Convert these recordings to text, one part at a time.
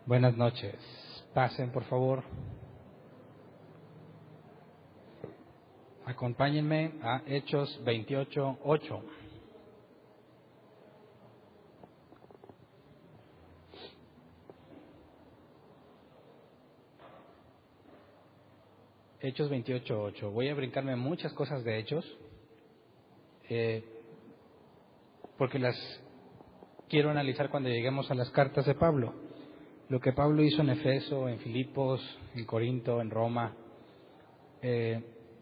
Buenas noches. Pasen, por favor. Acompáñenme a Hechos 28:8. Hechos 28:8. Voy a brincarme muchas cosas de Hechos, porque las quiero analizar cuando lleguemos a las cartas de Pablo. Lo que Pablo hizo en Efeso, en Filipos, en Corinto, en Roma,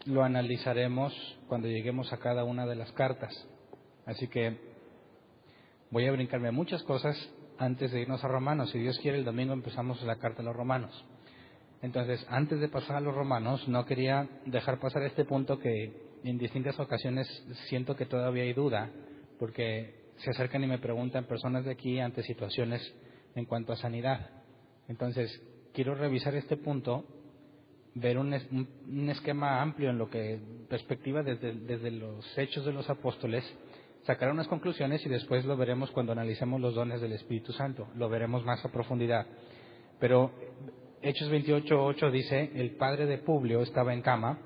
lo analizaremos cuando lleguemos a cada una de las cartas. Así que voy a brincarme muchas cosas antes de irnos a Romanos. Si Dios quiere, el domingo empezamos la carta a los Romanos. Entonces, antes de pasar a los Romanos, no quería dejar pasar este punto que en distintas ocasiones siento que todavía hay duda, porque se acercan y me preguntan personas de aquí ante situaciones en cuanto a sanidad. Entonces, quiero revisar este punto, ver un esquema amplio en lo que perspectiva desde los hechos de los apóstoles, sacar unas conclusiones y después lo veremos cuando analicemos los dones del Espíritu Santo, lo veremos más a profundidad. Pero Hechos 28:8 dice: el padre de Publio estaba en cama,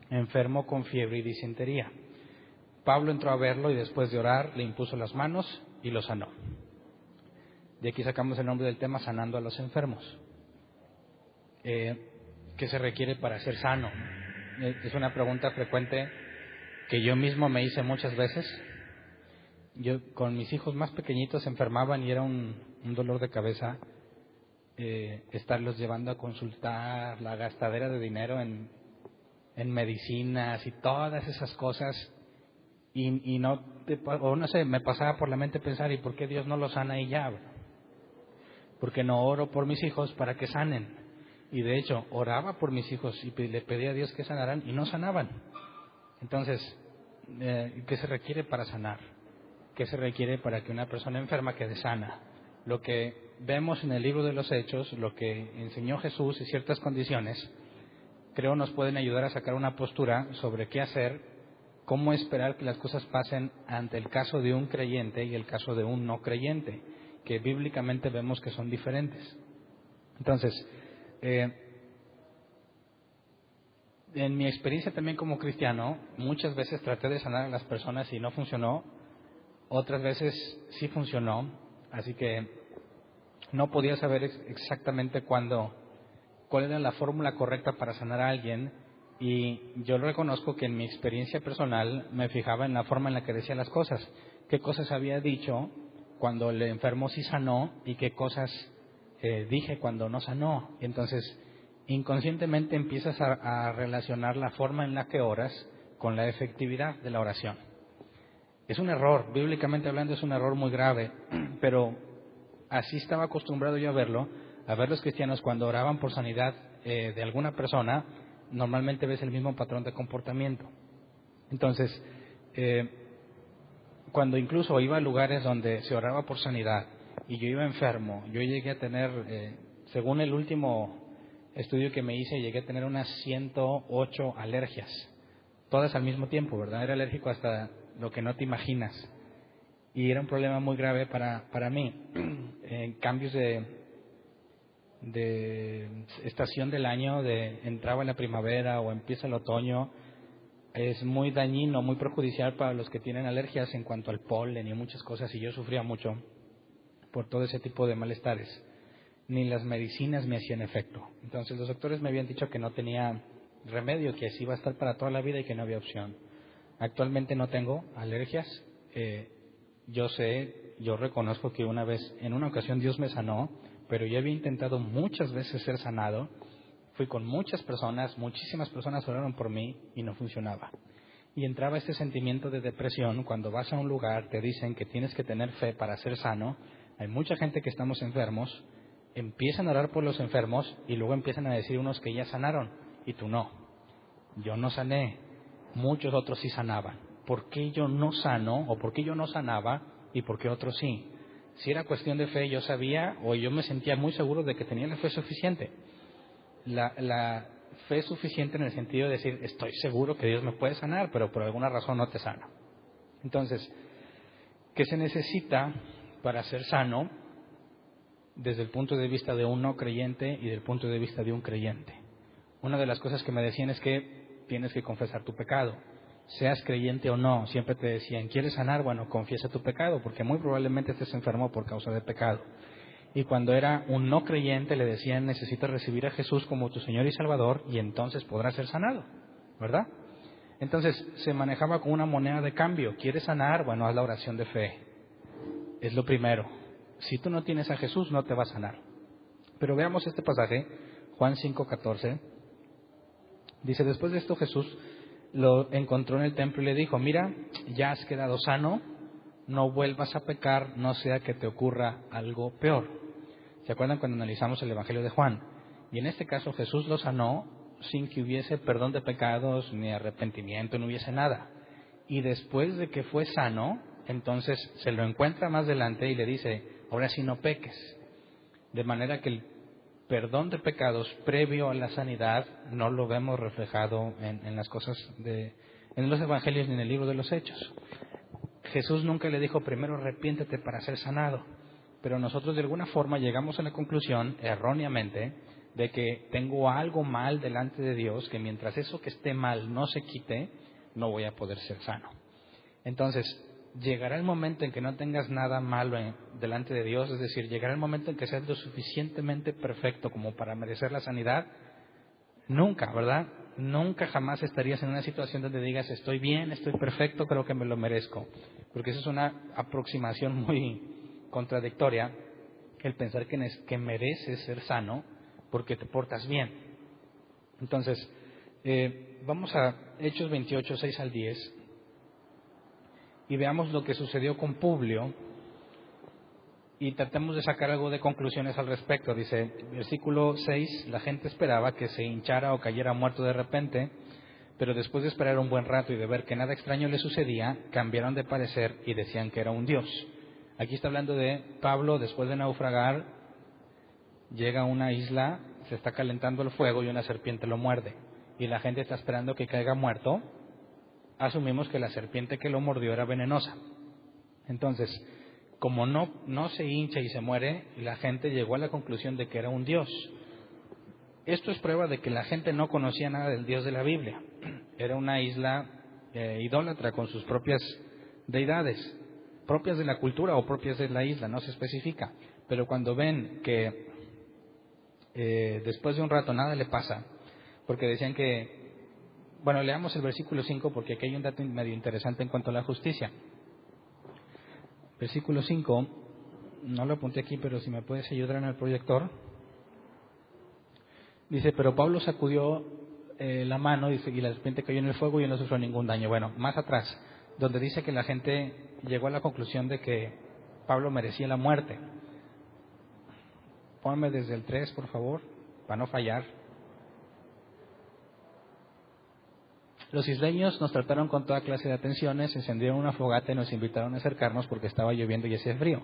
enfermo con fiebre y disentería. Pablo entró a verlo y después de orar le impuso las manos y lo sanó. De aquí sacamos el nombre del tema, sanando a los enfermos. ¿Qué se requiere para ser sano? Es una pregunta frecuente que yo mismo me hice muchas veces. Yo con mis hijos más pequeñitos se enfermaban y era un dolor de cabeza estarlos llevando a consultar, la gastadera de dinero en medicinas y todas esas cosas, y no sé, me pasaba por la mente pensar: ¿y por qué Dios no los sana y ya? Porque no oro por mis hijos para que sanen. Y de hecho oraba por mis hijos y le pedía a Dios que sanaran y no sanaban. Entonces, ¿qué se requiere para sanar? ¿Qué se requiere para que una persona enferma quede sana? Lo que vemos en el libro de los Hechos, lo que enseñó Jesús y ciertas condiciones, creo nos pueden ayudar a sacar una postura sobre qué hacer, cómo esperar que las cosas pasen ante el caso de un creyente y el caso de un no creyente, que bíblicamente vemos que son diferentes. Entonces, en mi experiencia también como cristiano, muchas veces traté de sanar a las personas y no funcionó, otras veces sí funcionó, así que no podía saber exactamente cuál era la fórmula correcta para sanar a alguien, y yo reconozco que en mi experiencia personal me fijaba en la forma en la que decía las cosas, qué cosas había dicho cuando el enfermo sí sanó y qué cosas dije cuando no sanó. Y entonces inconscientemente empiezas a relacionar la forma en la que oras con la efectividad de la oración. Es un error, bíblicamente hablando es un error muy grave, pero así estaba acostumbrado yo a ver los cristianos cuando oraban por sanidad de alguna persona. Normalmente ves el mismo patrón de comportamiento. Entonces, cuando incluso iba a lugares donde se oraba por sanidad y yo iba enfermo, yo llegué a tener, según el último estudio que me hice, llegué a tener unas 108 alergias, todas al mismo tiempo, ¿verdad? Era alérgico hasta lo que no te imaginas. Y era un problema muy grave para mí. En cambios de estación del año, entraba la primavera o empieza el otoño, es muy dañino, muy perjudicial para los que tienen alergias en cuanto al polen y muchas cosas, y yo sufría mucho por todo ese tipo de malestares. Ni las medicinas me hacían efecto. Entonces los doctores me habían dicho que no tenía remedio, que así iba a estar para toda la vida y que no había opción. Actualmente no tengo alergias. Yo reconozco que en una ocasión Dios me sanó, pero yo había intentado muchas veces ser sanado. Fui con muchísimas personas oraron por mí y no funcionaba. Y entraba este sentimiento de depresión. Cuando vas a un lugar te dicen que tienes que tener fe para ser sano. Hay mucha gente que estamos enfermos, empiezan a orar por los enfermos y luego empiezan a decir unos que ya sanaron y tú no. Yo no sané, muchos otros sí sanaban. ¿Por qué yo no sano o por qué yo no sanaba y por qué otros sí? Si era cuestión de fe, yo sabía o yo me sentía muy seguro de que tenía la fe suficiente. La fe suficiente en el sentido de decir, estoy seguro que Dios me puede sanar, pero por alguna razón no te sana. Entonces, ¿qué se necesita para ser sano? desde el punto de vista de un no creyente y del punto de vista de un creyente. Una de las cosas que me decían es que tienes que confesar tu pecado. Seas creyente o no, siempre te decían, ¿quieres sanar? Bueno, confiesa tu pecado, porque muy probablemente estés enfermo por causa de pecado. Y cuando era un no creyente le decían, necesitas recibir a Jesús como tu Señor y Salvador y entonces podrás ser sanado, ¿verdad? Entonces se manejaba con una moneda de cambio. ¿Quieres sanar? Bueno, haz la oración de fe. Es lo primero. Si tú no tienes a Jesús, no te va a sanar. Pero veamos este pasaje, Juan 5:14. Dice, después de esto Jesús lo encontró en el templo y le dijo, mira, ya has quedado sano, no vuelvas a pecar, no sea que te ocurra algo peor. ¿Se acuerdan cuando analizamos el Evangelio de Juan? Y en este caso Jesús lo sanó sin que hubiese perdón de pecados, ni arrepentimiento, no hubiese nada. Y después de que fue sano, entonces se lo encuentra más adelante y le dice, ahora sí no peques. De manera que el perdón de pecados previo a la sanidad no lo vemos reflejado en las cosas en los evangelios ni en el libro de los Hechos. Jesús nunca le dijo primero arrepiéntete para ser sanado, pero nosotros de alguna forma llegamos a la conclusión erróneamente de que tengo algo mal delante de Dios, que mientras eso que esté mal no se quite, no voy a poder ser sano. Entonces, llegará el momento en que no tengas nada malo delante de Dios, es decir, llegará el momento en que seas lo suficientemente perfecto como para merecer la sanidad. Nunca, ¿verdad? Nunca jamás estarías en una situación donde digas estoy bien, estoy perfecto, creo que me lo merezco. Porque eso es una aproximación muy contradictoria, el pensar que mereces ser sano porque te portas bien. Entonces, vamos a Hechos 28, 6 al 10. Y veamos lo que sucedió con Publio y tratemos de sacar algo de conclusiones al respecto. Dice, versículo 6, la gente esperaba que se hinchara o cayera muerto de repente, pero después de esperar un buen rato y de ver que nada extraño le sucedía, cambiaron de parecer y decían que era un dios. Aquí está hablando de Pablo, después de naufragar, llega a una isla, se está calentando el fuego y una serpiente lo muerde. Y la gente está esperando que caiga muerto. Asumimos que la serpiente que lo mordió era venenosa. Entonces, como no se hincha y se muere, la gente llegó a la conclusión de que era un dios. Esto es prueba de que la gente no conocía nada del Dios de la Biblia. Era una isla idólatra con sus propias deidades, propias de la cultura o propias de la isla, no se especifica. Pero cuando ven que después de un rato nada le pasa, porque decían que... Bueno, leamos el versículo 5 porque aquí hay un dato medio interesante en cuanto a la justicia. Versículo 5, no lo apunté aquí, pero si me puedes ayudar en el proyector. Dice, pero Pablo sacudió la mano y la serpiente cayó en el fuego y no sufrió ningún daño. Bueno, más atrás, donde dice que la gente llegó a la conclusión de que Pablo merecía la muerte. Ponme desde el 3, por favor, para no fallar. Los isleños nos trataron con toda clase de atenciones, encendieron una fogata y nos invitaron a acercarnos porque estaba lloviendo y hacía frío.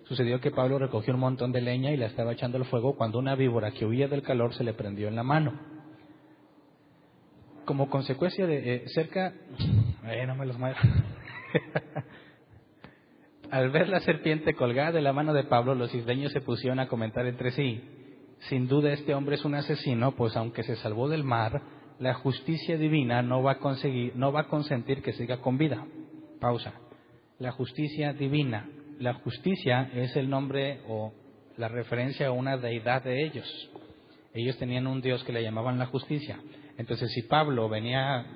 Sucedió que Pablo recogió un montón de leña y la estaba echando al fuego cuando una víbora que huía del calor se le prendió en la mano. Como consecuencia de no me los muero. Al ver la serpiente colgada de la mano de Pablo, los isleños se pusieron a comentar entre sí. Sin duda este hombre es un asesino, pues aunque se salvó del mar, la justicia divina no va a consentir que siga con vida. Pausa. La justicia divina. La justicia es el nombre o la referencia a una deidad de ellos. Ellos tenían un Dios que le llamaban la justicia. Entonces, si Pablo venía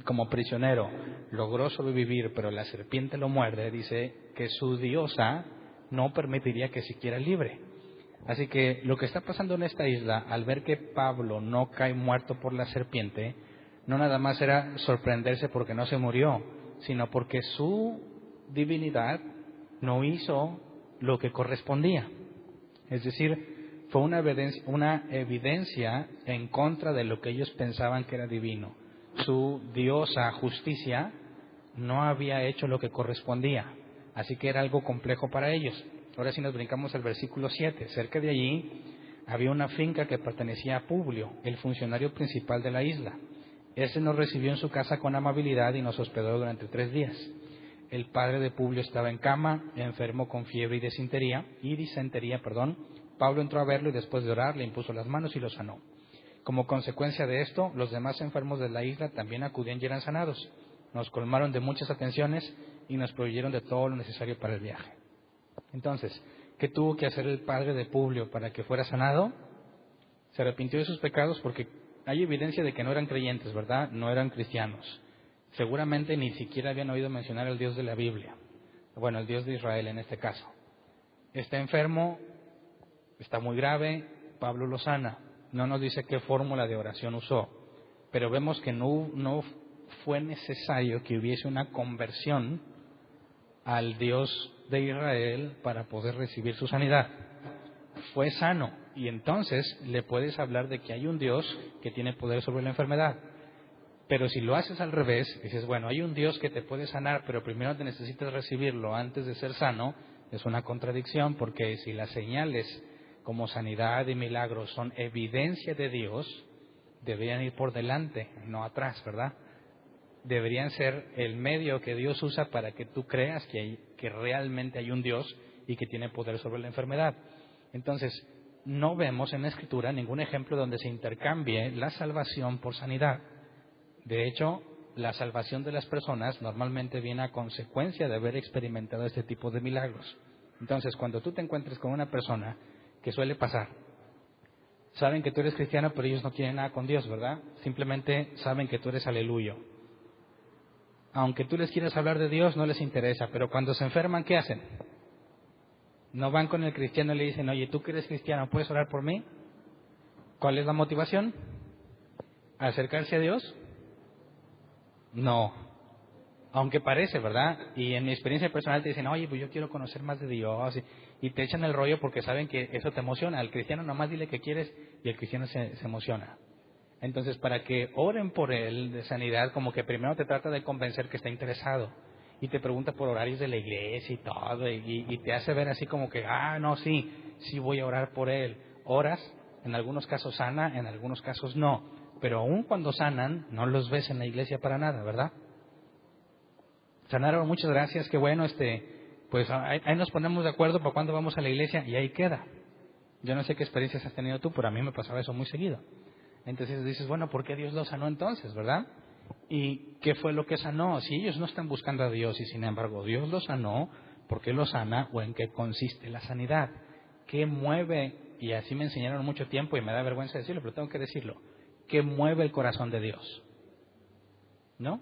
como prisionero, logró sobrevivir, pero la serpiente lo muerde, dice que su diosa no permitiría que siquiera libre. Así que lo que está pasando en esta isla, al ver que Pablo no cae muerto por la serpiente, no nada más era sorprenderse porque no se murió, sino porque su divinidad no hizo lo que correspondía. Es decir, fue una evidencia en contra de lo que ellos pensaban que era divino. Su diosa justicia no había hecho lo que correspondía, así que era algo complejo para ellos. Ahora sí nos brincamos al versículo 7. Cerca de allí había una finca que pertenecía a Publio, el funcionario principal de la isla. Él nos recibió en su casa con amabilidad y nos hospedó durante 3 días. el padre de Publio estaba en cama, enfermo con fiebre y disentería. Pablo entró a verlo y después de orar le impuso las manos y lo sanó. Como consecuencia de esto, los demás enfermos de la isla también acudían y eran sanados. Nos colmaron de muchas atenciones y nos proveyeron de todo lo necesario para el viaje. Entonces, ¿qué tuvo que hacer el padre de Publio para que fuera sanado? Se arrepintió de sus pecados porque hay evidencia de que no eran creyentes, ¿verdad? No eran cristianos. Seguramente ni siquiera habían oído mencionar al Dios de la Biblia. Bueno, el Dios de Israel en este caso. Está enfermo, está muy grave, Pablo lo sana. No nos dice qué fórmula de oración usó, pero vemos que no fue necesario que hubiese una conversión al Dios de Israel para poder recibir su sanidad. Fue sano y entonces le puedes hablar de que hay un Dios que tiene poder sobre la enfermedad. Pero si lo haces al revés, dices, bueno, hay un Dios que te puede sanar, pero primero te necesitas recibirlo antes de ser sano, es una contradicción, porque si las señales como sanidad y milagros son evidencia de Dios, deberían ir por delante, no atrás, ¿verdad? Deberían ser el medio que Dios usa para que tú creas que realmente hay un Dios y que tiene poder sobre la enfermedad. Entonces, no vemos en la Escritura ningún ejemplo donde se intercambie la salvación por sanidad. De hecho, la salvación de las personas normalmente viene a consecuencia de haber experimentado este tipo de milagros. Entonces, cuando tú te encuentres con una persona, que suele pasar, saben que tú eres cristiano, pero ellos no quieren nada con Dios, ¿verdad? Simplemente saben que tú eres aleluyo. Aunque tú les quieras hablar de Dios, no les interesa, pero cuando se enferman, ¿qué hacen? No van con el cristiano y le dicen, oye, tú que eres cristiano, ¿puedes orar por mí? ¿Cuál es la motivación? ¿Acercarse a Dios? No, aunque parece, ¿verdad? Y en mi experiencia personal te dicen, oye, pues yo quiero conocer más de Dios, y te echan el rollo porque saben que eso te emociona. Al cristiano nomás dile que quieres y el cristiano se emociona. Entonces, para que oren por él de sanidad, como que primero te trata de convencer que está interesado y te pregunta por horarios de la iglesia y todo, y te hace ver así como que, no, sí voy a orar por él. Oras, en algunos casos sana, en algunos casos no, pero aún cuando sanan, no los ves en la iglesia para nada, ¿verdad? Sanaron, muchas gracias, qué bueno, pues ahí nos ponemos de acuerdo para cuando vamos a la iglesia y ahí queda. Yo no sé qué experiencias has tenido tú, pero a mí me pasaba eso muy seguido. Entonces dices, bueno, ¿por qué Dios lo sanó entonces, verdad? ¿Y qué fue lo que sanó? Si ellos no están buscando a Dios y sin embargo Dios lo sanó, ¿por qué lo sana o en qué consiste la sanidad? ¿Qué mueve? Y así me enseñaron mucho tiempo y me da vergüenza decirlo, pero tengo que decirlo. ¿Qué mueve el corazón de Dios? ¿No?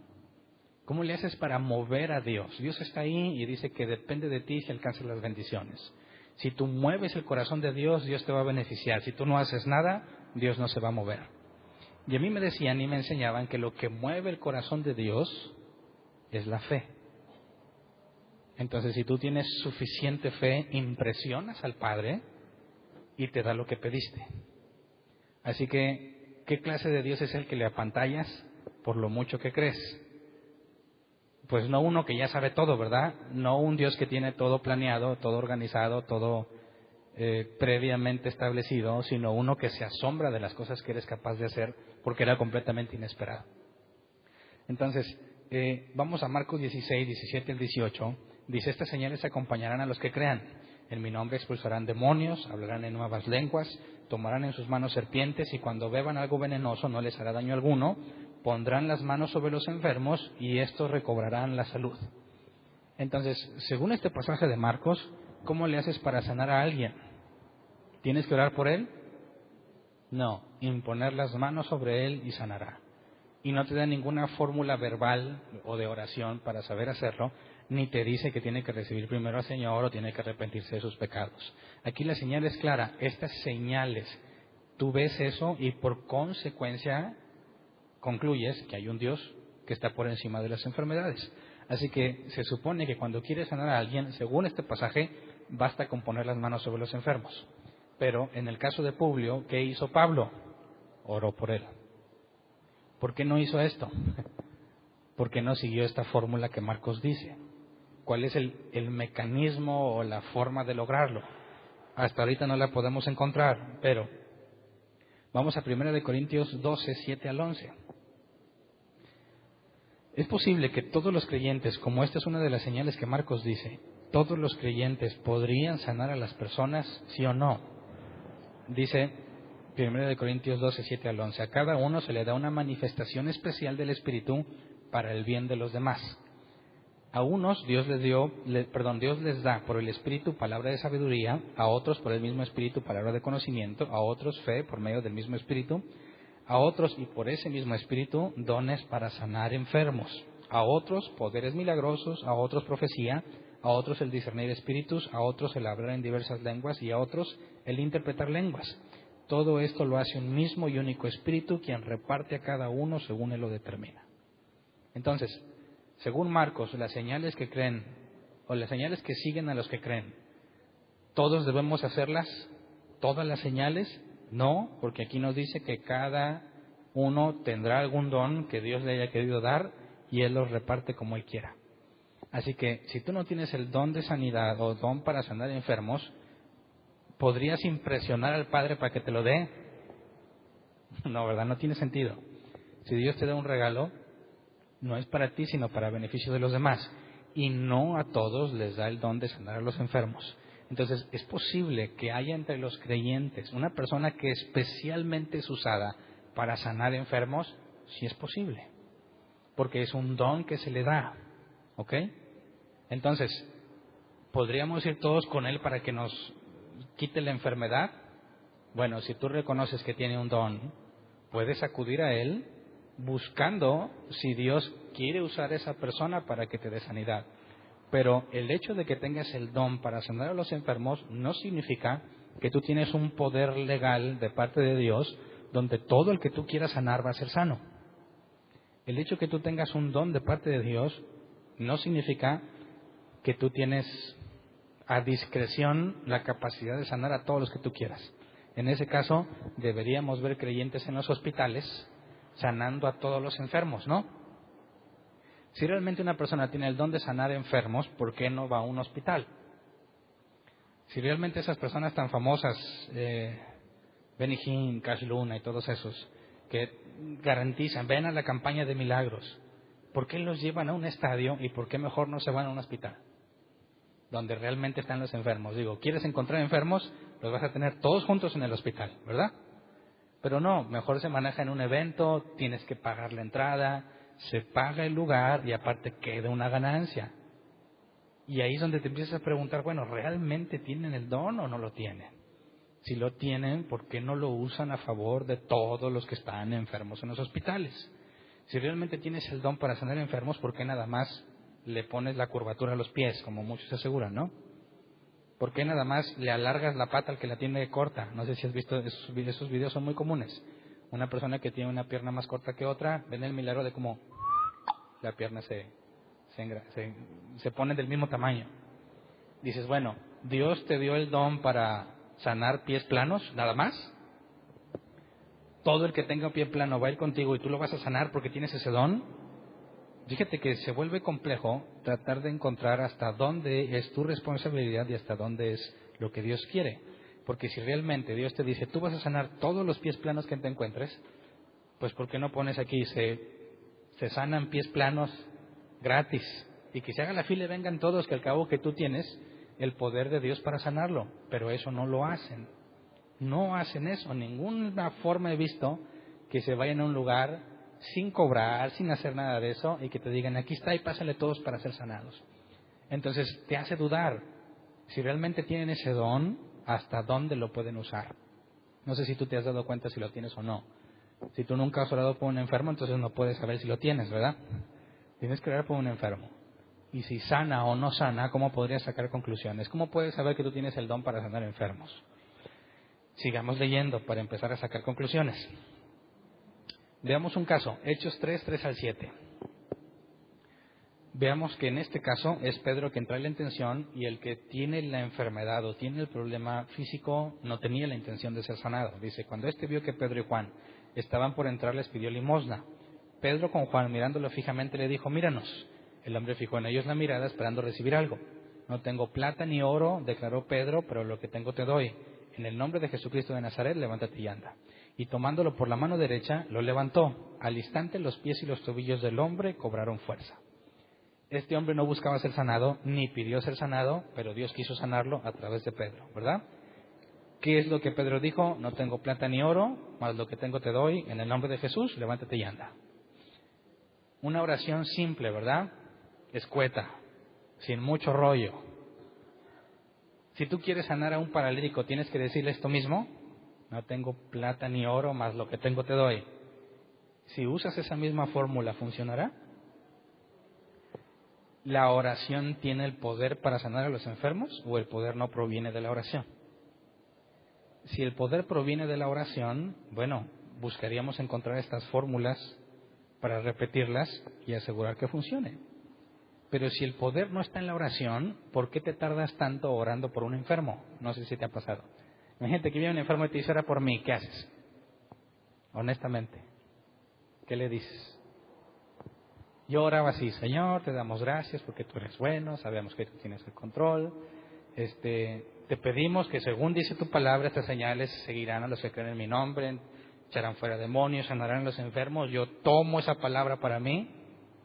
¿Cómo le haces para mover a Dios? Dios está ahí y dice que depende de ti si alcanzas las bendiciones. Si tú mueves el corazón de Dios, Dios te va a beneficiar. Si tú no haces nada, Dios no se va a mover. Y a mí me decían y me enseñaban que lo que mueve el corazón de Dios es la fe. Entonces, si tú tienes suficiente fe, impresionas al Padre y te da lo que pediste. Así que, ¿qué clase de Dios es el que le apantallas por lo mucho que crees? Pues no uno que ya sabe todo, ¿verdad? No un Dios que tiene todo planeado, todo organizado, todo previamente establecido, sino uno que se asombra de las cosas que eres capaz de hacer porque era completamente inesperado. Entonces, vamos a Marcos 16, 17 al 18. Dice, estas señales acompañarán a los que crean. En mi nombre expulsarán demonios, hablarán en nuevas lenguas, tomarán en sus manos serpientes y cuando beban algo venenoso no les hará daño alguno. Pondrán las manos sobre los enfermos y estos recobrarán la salud. Entonces, según este pasaje de Marcos, ¿cómo le haces para sanar a alguien? ¿Tienes que orar por él? No, imponer las manos sobre él y sanará. Y no te da ninguna fórmula verbal o de oración para saber hacerlo, ni te dice que tiene que recibir primero al Señor o tiene que arrepentirse de sus pecados. Aquí la señal es clara, estas señales, tú ves eso y por consecuencia concluyes que hay un Dios que está por encima de las enfermedades. Así que se supone que cuando quieres sanar a alguien, según este pasaje, basta con poner las manos sobre los enfermos. Pero en el caso de Publio, ¿qué hizo Pablo? Oró por él. ¿Por qué no hizo esto? Porque no siguió esta fórmula que Marcos dice. ¿Cuál es el mecanismo o la forma de lograrlo? Hasta ahorita no la podemos encontrar, pero vamos a 1 Corintios 12, 7 al 11. Es posible que todos los creyentes, como esta es una de las señales que Marcos dice, todos los creyentes podrían sanar a las personas, sí o no. Dice 1 Corintios 12, 7 al 11, a cada uno se le da una manifestación especial del Espíritu para el bien de los demás. A unos Dios les da por el Espíritu palabra de sabiduría, a otros por el mismo Espíritu palabra de conocimiento, a otros fe por medio del mismo Espíritu, a otros y por ese mismo Espíritu dones para sanar enfermos, a otros poderes milagrosos, a otros profecía, a otros el discernir espíritus, a otros el hablar en diversas lenguas y a otros el interpretar lenguas. Todo esto lo hace un mismo y único Espíritu, quien reparte a cada uno según Él lo determina. Entonces, según Marcos, las señales que creen, o las señales que siguen a los que creen, ¿todos debemos hacerlas? ¿Todas las señales? No, porque aquí nos dice que cada uno tendrá algún don que Dios le haya querido dar y Él los reparte como Él quiera. Así que, si tú no tienes el don de sanidad o don para sanar enfermos, ¿podrías impresionar al Padre para que te lo dé? No, ¿verdad? No tiene sentido. Si Dios te da un regalo, no es para ti, sino para beneficio de los demás. Y no a todos les da el don de sanar a los enfermos. Entonces, es posible que haya entre los creyentes una persona que especialmente es usada para sanar enfermos. Sí es posible, porque es un don que se le da. ¿Ok? Entonces, ¿podríamos ir todos con él para que nos quite la enfermedad? Bueno, si tú reconoces que tiene un don, puedes acudir a él buscando si Dios quiere usar a esa persona para que te dé sanidad. Pero el hecho de que tengas el don para sanar a los enfermos no significa que tú tienes un poder legal de parte de Dios donde todo el que tú quieras sanar va a ser sano. El hecho de que tú tengas un don de parte de Dios no significa que tú tienes a discreción la capacidad de sanar a todos los que tú quieras. En ese caso, deberíamos ver creyentes en los hospitales sanando a todos los enfermos, ¿no? Si realmente una persona tiene el don de sanar enfermos, ¿por qué no va a un hospital? Si realmente esas personas tan famosas, Benny Hinn, Cash Luna y todos esos, que garantizan, ven a la campaña de milagros, ¿por qué los llevan a un estadio y por qué mejor no se van a un hospital? Donde realmente están los enfermos. Digo, ¿quieres encontrar enfermos? Los vas a tener todos juntos en el hospital, ¿verdad? Pero no, mejor se maneja en un evento, tienes que pagar la entrada, se paga el lugar y aparte queda una ganancia. Y ahí es donde te empiezas a preguntar, bueno, ¿realmente tienen el don o no lo tienen? Si lo tienen, ¿por qué no lo usan a favor de todos los que están enfermos en los hospitales? Si realmente tienes el don para sanar enfermos, ¿por qué nada más le pones la curvatura a los pies, como muchos aseguran, ¿no? ¿Por qué nada más le alargas la pata al que la tiene corta? No sé si has visto, esos videos son muy comunes. Una persona que tiene una pierna más corta que otra, ven el milagro de cómo la pierna se pone del mismo tamaño. Dices, bueno, ¿Dios te dio el don para sanar pies planos, nada más? ¿Todo el que tenga un pie plano va a ir contigo y tú lo vas a sanar porque tienes ese don? Fíjate que se vuelve complejo tratar de encontrar hasta dónde es tu responsabilidad y hasta dónde es lo que Dios quiere. Porque si realmente Dios te dice, tú vas a sanar todos los pies planos que te encuentres, pues ¿por qué no pones aquí, se sanan pies planos gratis? Y que se haga la fila y vengan todos, que al cabo que tú tienes el poder de Dios para sanarlo. Pero eso no lo hacen. No hacen eso. Ninguna forma he visto que se vayan a un lugar sin cobrar, sin hacer nada de eso, y que te digan, aquí está y pásale todos para ser sanados. Entonces te hace dudar si realmente tienen ese don, hasta dónde lo pueden usar. No sé si tú te has dado cuenta si lo tienes o no. Si tú nunca has orado por un enfermo, entonces no puedes saber si lo tienes, ¿verdad? Tienes que orar por un enfermo. Y si sana o no sana, ¿cómo podrías sacar conclusiones? ¿Cómo puedes saber que tú tienes el don para sanar enfermos? Sigamos leyendo para empezar a sacar conclusiones. Veamos un caso, Hechos 3, 3 al 7. Veamos que en este caso es Pedro quien trae la intención y el que tiene la enfermedad o tiene el problema físico no tenía la intención de ser sanado. Dice, cuando éste vio que Pedro y Juan estaban por entrar, les pidió limosna. Pedro con Juan, mirándolo fijamente, le dijo, míranos. El hombre fijó en ellos la mirada esperando recibir algo. No tengo plata ni oro, declaró Pedro, pero lo que tengo te doy. En el nombre de Jesucristo de Nazaret, levántate y anda. y tomándolo por la mano derecha, lo levantó. Al instante los pies y los tobillos del hombre cobraron fuerza. Este hombre no buscaba ser sanado, ni pidió ser sanado, pero Dios quiso sanarlo a través de Pedro, ¿verdad? ¿Qué es lo que Pedro dijo? No tengo plata ni oro, mas lo que tengo te doy. En el nombre de Jesús, levántate y anda. Una oración simple, ¿verdad? Escueta, sin mucho rollo. Si tú quieres sanar a un paralítico, tienes que decirle esto mismo. No tengo plata ni oro, mas lo que tengo te doy. Si usas esa misma fórmula, ¿funcionará? ¿La oración tiene el poder para sanar a los enfermos o el poder no proviene de la oración? Si el poder proviene de la oración, bueno, buscaríamos encontrar estas fórmulas para repetirlas y asegurar que funcione. Pero si el poder no está en la oración, ¿por qué te tardas tanto orando por un enfermo? No sé si te ha pasado. Imagínate que viene un enfermo y te dice, ora por mí, ¿qué haces? Honestamente, ¿qué le dices? Yo oraba así, Señor, te damos gracias porque tú eres bueno, sabemos que tú tienes el control. Te pedimos que según dice tu palabra, estas señales seguirán a los que creen en mi nombre, echarán fuera demonios, sanarán a los enfermos. Yo tomo esa palabra para mí,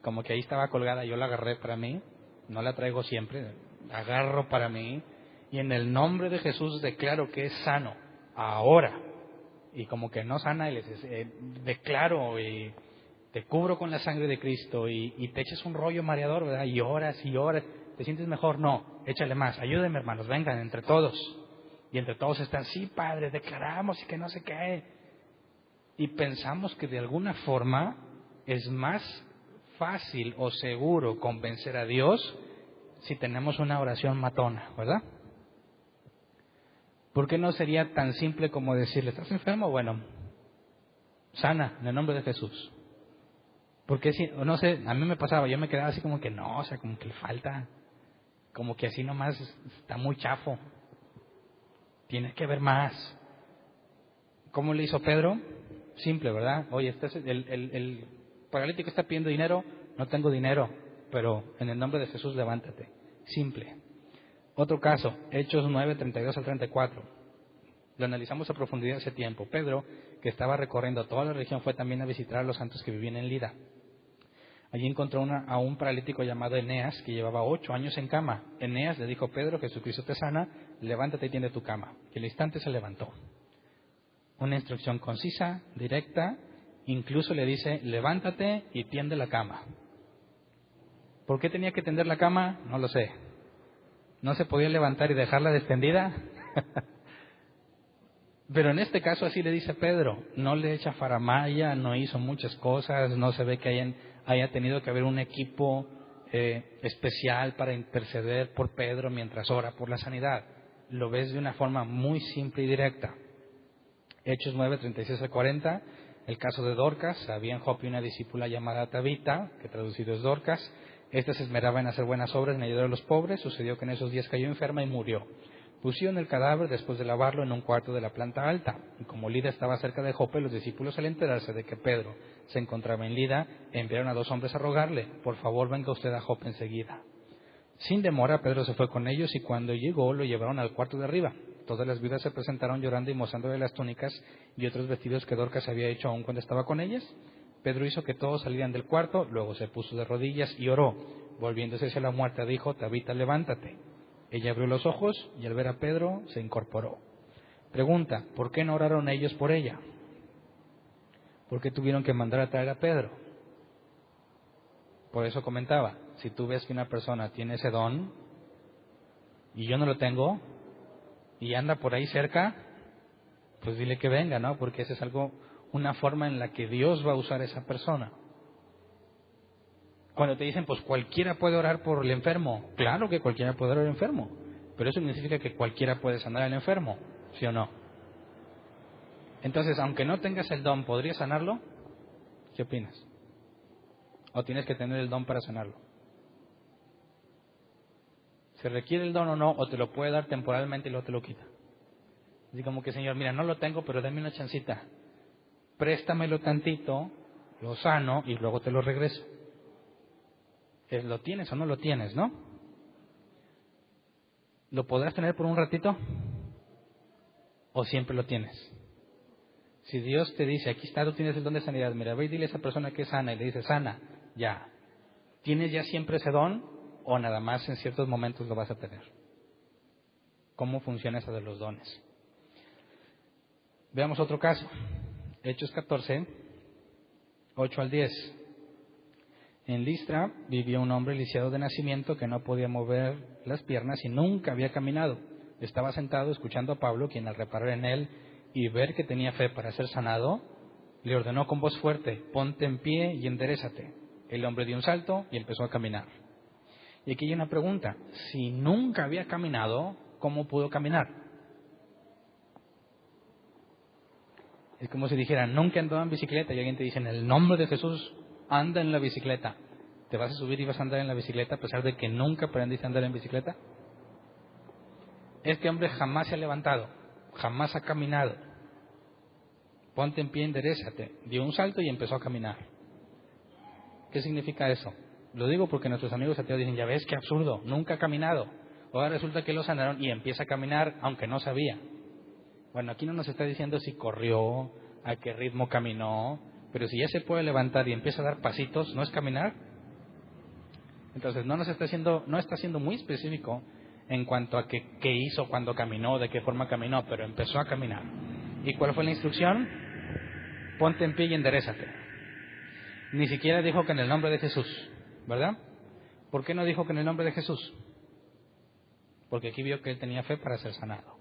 como que ahí estaba colgada, yo la agarré para mí, no la traigo siempre, la agarro para mí, y en el nombre de Jesús declaro que es sano, ahora. Y como que no sana, y les declaro y te cubro con la sangre de Cristo y te echas un rollo mareador, ¿verdad? Y oras, ¿te sientes mejor? No, échale más, ayúdenme hermanos, vengan entre todos. Y entre todos están, sí Padre, declaramos y que no sé qué. Y pensamos que de alguna forma es más fácil o seguro convencer a Dios si tenemos una oración matona, ¿verdad? ¿Por qué no sería tan simple como decirle, ¿estás enfermo? Bueno, sana en el nombre de Jesús. Porque si, no sé, a mí me pasaba, yo me quedaba así como que no, o sea, como que le falta, como que así nomás está muy chafo. Tiene que haber más. ¿Cómo le hizo Pedro? Simple, ¿verdad? Oye, el paralítico está pidiendo dinero, no tengo dinero, pero en el nombre de Jesús levántate. Simple. Otro caso, Hechos 9, 32 al 34. Lo analizamos a profundidad hace tiempo. Pedro, que estaba recorriendo toda la región, fue también a visitar a los santos que vivían en Lida. Allí encontró a un paralítico llamado Eneas, que llevaba 8 años en cama. Eneas le dijo, Pedro, Jesucristo te sana, levántate y tiende tu cama. Y al instante se levantó. Una instrucción concisa, directa, incluso le dice, levántate y tiende la cama. ¿Por qué tenía que tender la cama? No lo sé. ¿No se podía levantar y dejarla extendida? Pero en este caso así le dice Pedro, no le echa faramaya, no hizo muchas cosas, no se ve que haya tenido que haber un equipo especial para interceder por Pedro mientras ora por la sanidad. Lo ves de una forma muy simple y directa. Hechos 9, 36 a 40, el caso de Dorcas. Había en Jope una discípula llamada Tabita, que traducido es Dorcas. Esta se esmeraba en hacer buenas obras en ayudar a los pobres. Sucedió que en esos días cayó enferma y murió. Pusieron el cadáver después de lavarlo en un cuarto de la planta alta. Y como Lida estaba cerca de Jope, los discípulos, al enterarse de que Pedro se encontraba en Lida, enviaron a 2 hombres a rogarle, por favor venga usted a Jope enseguida. Sin demora, Pedro se fue con ellos y cuando llegó lo llevaron al cuarto de arriba. Todas las viudas se presentaron llorando y mostrándole las túnicas y otros vestidos que Dorcas había hecho aún cuando estaba con ellas. Pedro hizo que todos salieran del cuarto, luego se puso de rodillas y oró. Volviéndose hacia la muerta dijo, Tabita, levántate. Ella abrió los ojos y al ver a Pedro se incorporó. Pregunta, ¿por qué no oraron ellos por ella? ¿Por qué tuvieron que mandar a traer a Pedro? Por eso comentaba, si tú ves que una persona tiene ese don y yo no lo tengo y anda por ahí cerca, pues dile que venga, ¿no? Porque esa es una forma en la que Dios va a usar a esa persona. Cuando te dicen, pues cualquiera puede orar por el enfermo, claro que cualquiera puede orar por el enfermo, pero eso significa que cualquiera puede sanar al enfermo, ¿sí o no? Entonces, aunque no tengas el don, ¿podrías sanarlo? ¿Qué opinas? ¿O tienes que tener el don para sanarlo? ¿Se requiere el don o no? ¿O te lo puede dar temporalmente y luego te lo quita? Así como que, Señor, mira, no lo tengo, pero dame una chancita. Préstamelo tantito, lo sano y luego te lo regreso. ¿Lo tienes o no lo tienes, no? ¿Lo podrás tener por un ratito? ¿O siempre lo tienes? Si Dios te dice, aquí está, tú tienes el don de sanidad, mira, ve y dile a esa persona que es sana, y le dice sana, ya. ¿Tienes ya siempre ese don o nada más en ciertos momentos lo vas a tener? ¿Cómo funciona eso de los dones? Veamos otro caso. Hechos 14, 8 al 10. En Listra vivía un hombre lisiado de nacimiento que no podía mover las piernas y nunca había caminado. Estaba sentado escuchando a Pablo, quien al reparar en él y ver que tenía fe para ser sanado, le ordenó con voz fuerte, ponte en pie y enderézate. El hombre dio un salto y empezó a caminar. Y aquí hay una pregunta, si nunca había caminado, ¿cómo pudo caminar? Es como si dijera, nunca andaba en bicicleta y alguien te dice, en el nombre de Jesús, anda en la bicicleta. ¿Te vas a subir y vas a andar en la bicicleta a pesar de que nunca aprendiste a andar en bicicleta? Este hombre jamás se ha levantado, jamás ha caminado. Ponte en pie, enderézate. Dio un salto y empezó a caminar. ¿Qué significa eso? Lo digo porque nuestros amigos ateos dicen, ya ves, qué absurdo, nunca ha caminado. Ahora resulta que lo sanaron y empieza a caminar, aunque no sabía. Bueno, aquí no nos está diciendo si corrió, a qué ritmo caminó, pero si ya se puede levantar y empieza a dar pasitos, ¿no es caminar? Entonces no está siendo muy específico en cuanto a qué hizo cuando caminó, de qué forma caminó, pero empezó a caminar. ¿Y cuál fue la instrucción? Ponte en pie y enderézate. Ni siquiera dijo que en el nombre de Jesús, ¿verdad? ¿Por qué no dijo que en el nombre de Jesús? Porque aquí vio que él tenía fe para ser sanado.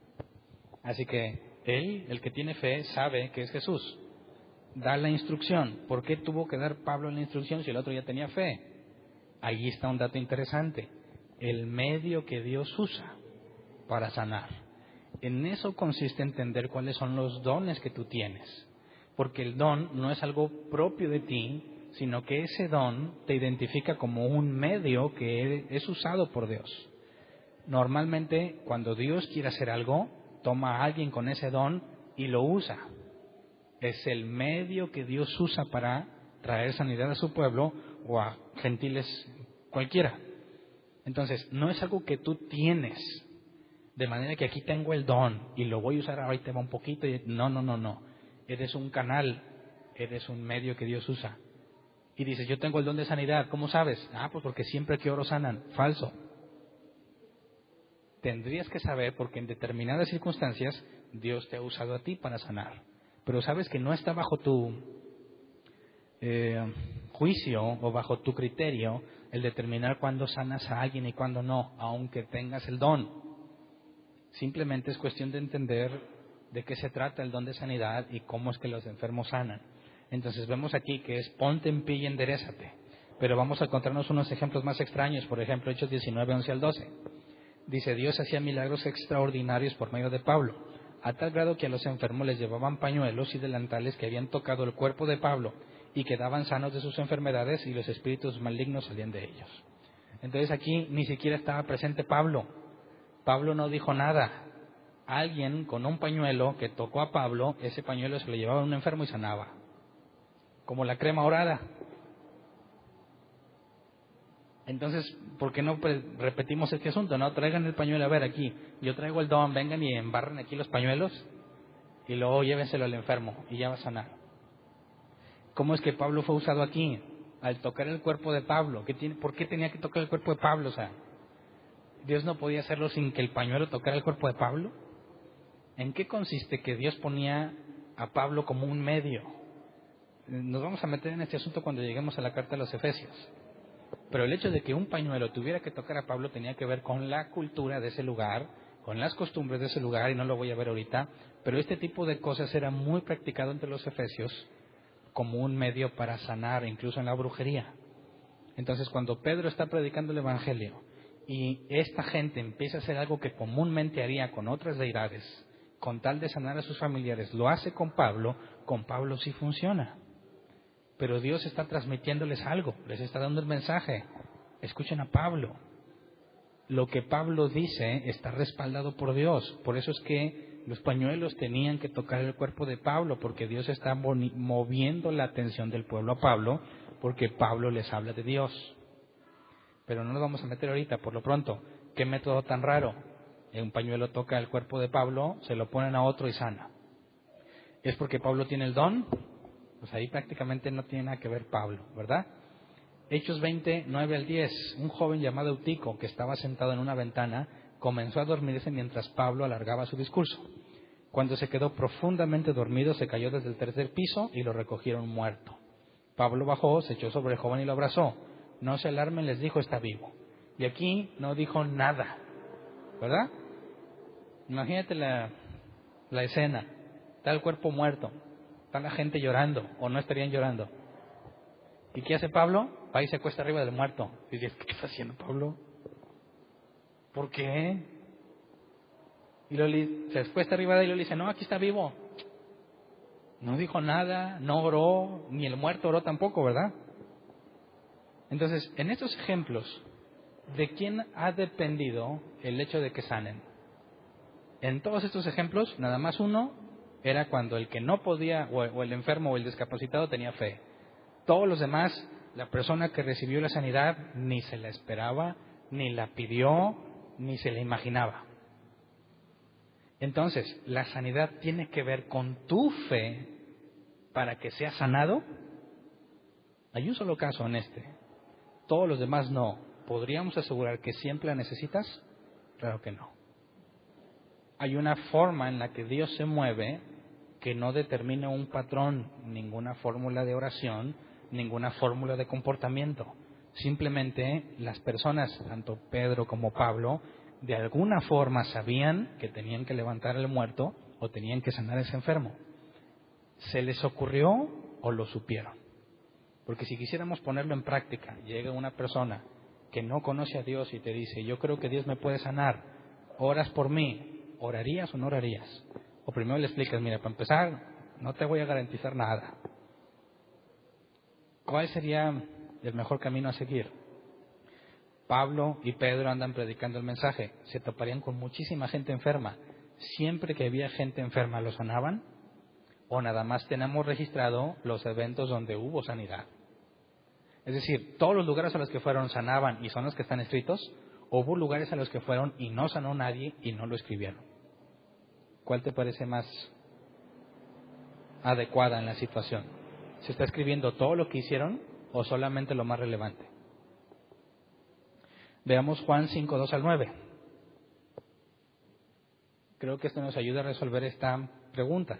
Así que él, el que tiene fe, sabe que es Jesús. Da la instrucción. ¿Por qué tuvo que dar Pablo la instrucción si el otro ya tenía fe? Ahí está un dato interesante. El medio que Dios usa para sanar. En eso consiste entender cuáles son los dones que tú tienes. Porque el don no es algo propio de ti, sino que ese don te identifica como un medio que es usado por Dios. Normalmente, cuando Dios quiere hacer algo, toma a alguien con ese don y lo usa. Es el medio que Dios usa para traer sanidad a su pueblo o a gentiles cualquiera. Entonces, no es algo que tú tienes, de manera que aquí tengo el don y lo voy a usar ahorita va un poquito. No. Eres un canal, eres un medio que Dios usa. Y dices, yo tengo el don de sanidad, ¿cómo sabes? Pues porque siempre que oro sanan. Falso. Tendrías que saber porque en determinadas circunstancias Dios te ha usado a ti para sanar. Pero sabes que no está bajo tu juicio o bajo tu criterio el determinar cuándo sanas a alguien y cuándo no, aunque tengas el don. Simplemente es cuestión de entender de qué se trata el don de sanidad y cómo es que los enfermos sanan. Entonces vemos aquí que es ponte en pie y enderézate. Pero vamos a encontrarnos unos ejemplos más extraños. Por ejemplo, Hechos 19, 11 al 12. Dice, Dios hacía milagros extraordinarios por medio de Pablo, a tal grado que a los enfermos les llevaban pañuelos y delantales que habían tocado el cuerpo de Pablo y quedaban sanos de sus enfermedades y los espíritus malignos salían de ellos. Entonces aquí ni siquiera estaba presente Pablo. Pablo no dijo nada. Alguien con un pañuelo que tocó a Pablo, ese pañuelo se lo llevaba a un enfermo y sanaba. Como la crema orada. Entonces, ¿por qué no repetimos este asunto? No, traigan el pañuelo, a ver aquí, yo traigo el don, vengan y embarren aquí los pañuelos y luego llévenselo al enfermo y ya va a sanar. ¿Cómo es que Pablo fue usado aquí? Al tocar el cuerpo de Pablo. ¿Por qué tenía que tocar el cuerpo de Pablo? O sea, ¿Dios no podía hacerlo sin que el pañuelo tocara el cuerpo de Pablo? ¿En qué consiste que Dios ponía a Pablo como un medio? Nos vamos a meter en este asunto cuando lleguemos a la carta de los Efesios. Pero el hecho de que un pañuelo tuviera que tocar a Pablo tenía que ver con la cultura de ese lugar, con las costumbres de ese lugar, y no lo voy a ver ahorita, pero este tipo de cosas era muy practicado entre los efesios como un medio para sanar, incluso en la brujería. Entonces, cuando Pedro está predicando el Evangelio y esta gente empieza a hacer algo que comúnmente haría con otras deidades, con tal de sanar a sus familiares, lo hace con Pablo sí funciona. Pero Dios está transmitiéndoles algo, les está dando el mensaje. Escuchen a Pablo. Lo que Pablo dice está respaldado por Dios. Por eso es que los pañuelos tenían que tocar el cuerpo de Pablo, porque Dios está moviendo la atención del pueblo a Pablo, porque Pablo les habla de Dios. Pero no nos vamos a meter ahorita, por lo pronto. ¿Qué método tan raro? Un pañuelo toca el cuerpo de Pablo, se lo ponen a otro y sana. ¿Es porque Pablo tiene el don? Pues ahí prácticamente no tiene nada que ver Pablo, ¿verdad? Hechos 20, 9 al 10. Un joven llamado Eutico, que estaba sentado en una ventana, comenzó a dormirse mientras Pablo alargaba su discurso. Cuando se quedó profundamente dormido, se cayó desde el tercer piso y lo recogieron muerto. Pablo bajó, se echó sobre el joven y lo abrazó. No se alarmen, les dijo, está vivo. Y aquí no dijo nada, ¿verdad? Imagínate la escena. Está el cuerpo muerto, está la gente llorando, o no estarían llorando. ¿Y qué hace Pablo? Va y se acuesta arriba del muerto. Y dices, ¿qué está haciendo Pablo? ¿Por qué? Y se acuesta arriba de él y le dice, no, aquí está vivo. No dijo nada, no oró, ni el muerto oró tampoco, ¿verdad? Entonces, en estos ejemplos, ¿de quién ha dependido el hecho de que sanen? En todos estos ejemplos, nada más uno era cuando el que no podía, o el enfermo o el discapacitado tenía fe. Todos los demás, la persona que recibió la sanidad ni se la esperaba, ni la pidió, ni se la imaginaba. Entonces, ¿la sanidad tiene que ver con tu fe para que seas sanado? Hay un solo caso en este. Todos los demás no. ¿Podríamos asegurar que siempre la necesitas? Claro que no. Hay una forma en la que Dios se mueve que no determina un patrón, ninguna fórmula de oración, ninguna fórmula de comportamiento. Simplemente las personas, tanto Pedro como Pablo, de alguna forma sabían que tenían que levantar al muerto o tenían que sanar a ese enfermo. ¿Se les ocurrió o lo supieron? Porque si quisiéramos ponerlo en práctica, llega una persona que no conoce a Dios y te dice, yo creo que Dios me puede sanar, oras por mí, ¿orarías o no orarías? O primero le explicas, mira, para empezar, no te voy a garantizar nada. ¿Cuál sería el mejor camino a seguir? Pablo y Pedro andan predicando el mensaje, se toparían con muchísima gente enferma. Siempre que había gente enferma, ¿lo sanaban? ¿O nada más tenemos registrado los eventos donde hubo sanidad? Es decir, todos los lugares a los que fueron sanaban y son los que están escritos, o hubo lugares a los que fueron y no sanó nadie y no lo escribieron. ¿Cuál te parece más adecuada en la situación? ¿Se está escribiendo todo lo que hicieron o solamente lo más relevante? Veamos Juan 5, 2 al 9. Creo que esto nos ayuda a resolver esta pregunta.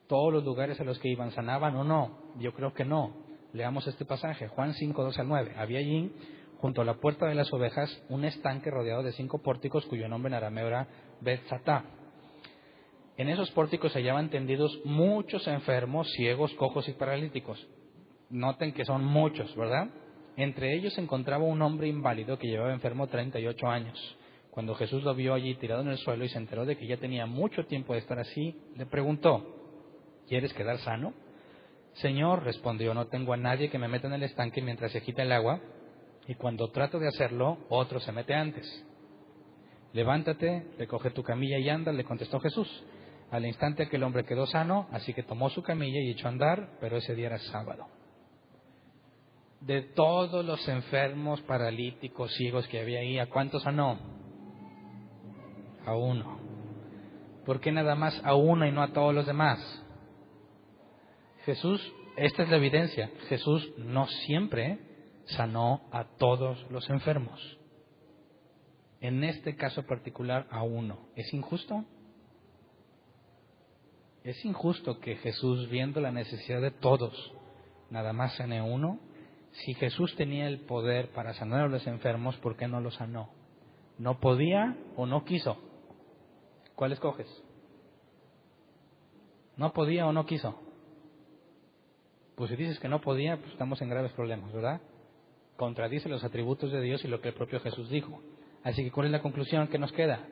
¿Todos los lugares a los que iban sanaban o no? Yo creo que no. Leamos este pasaje, Juan 5, 2 al 9. Había allí, junto a la puerta de las ovejas, un estanque rodeado de 5 pórticos, cuyo nombre en arameo era Bet-Satá. En esos pórticos se hallaban tendidos muchos enfermos, ciegos, cojos y paralíticos. Noten que son muchos, ¿verdad? Entre ellos se encontraba un hombre inválido que llevaba enfermo 38 años. Cuando Jesús lo vio allí tirado en el suelo y se enteró de que ya tenía mucho tiempo de estar así, le preguntó, ¿quieres quedar sano? Señor, respondió, no tengo a nadie que me meta en el estanque mientras se agita el agua, y cuando trato de hacerlo, otro se mete antes. Levántate, recoge tu camilla y anda, le contestó Jesús. Al instante aquel hombre quedó sano, así que tomó su camilla y echó a andar, pero ese día era sábado. De todos los enfermos, paralíticos, ciegos que había ahí, ¿a cuántos sanó? A uno. ¿Por qué nada más a uno y no a todos los demás? Jesús, esta es la evidencia, Jesús no siempre sanó a todos los enfermos. En este caso particular a uno. ¿Es injusto? ¿Es injusto que Jesús, viendo la necesidad de todos, nada más sane uno? Si Jesús tenía el poder para sanar a los enfermos, ¿por qué no los sanó? ¿No podía o no quiso? ¿Cuál escoges? ¿No podía o no quiso? Pues si dices que no podía, pues estamos en graves problemas, ¿verdad? Contradice los atributos de Dios y lo que el propio Jesús dijo. Así que ¿cuál es la conclusión que nos queda?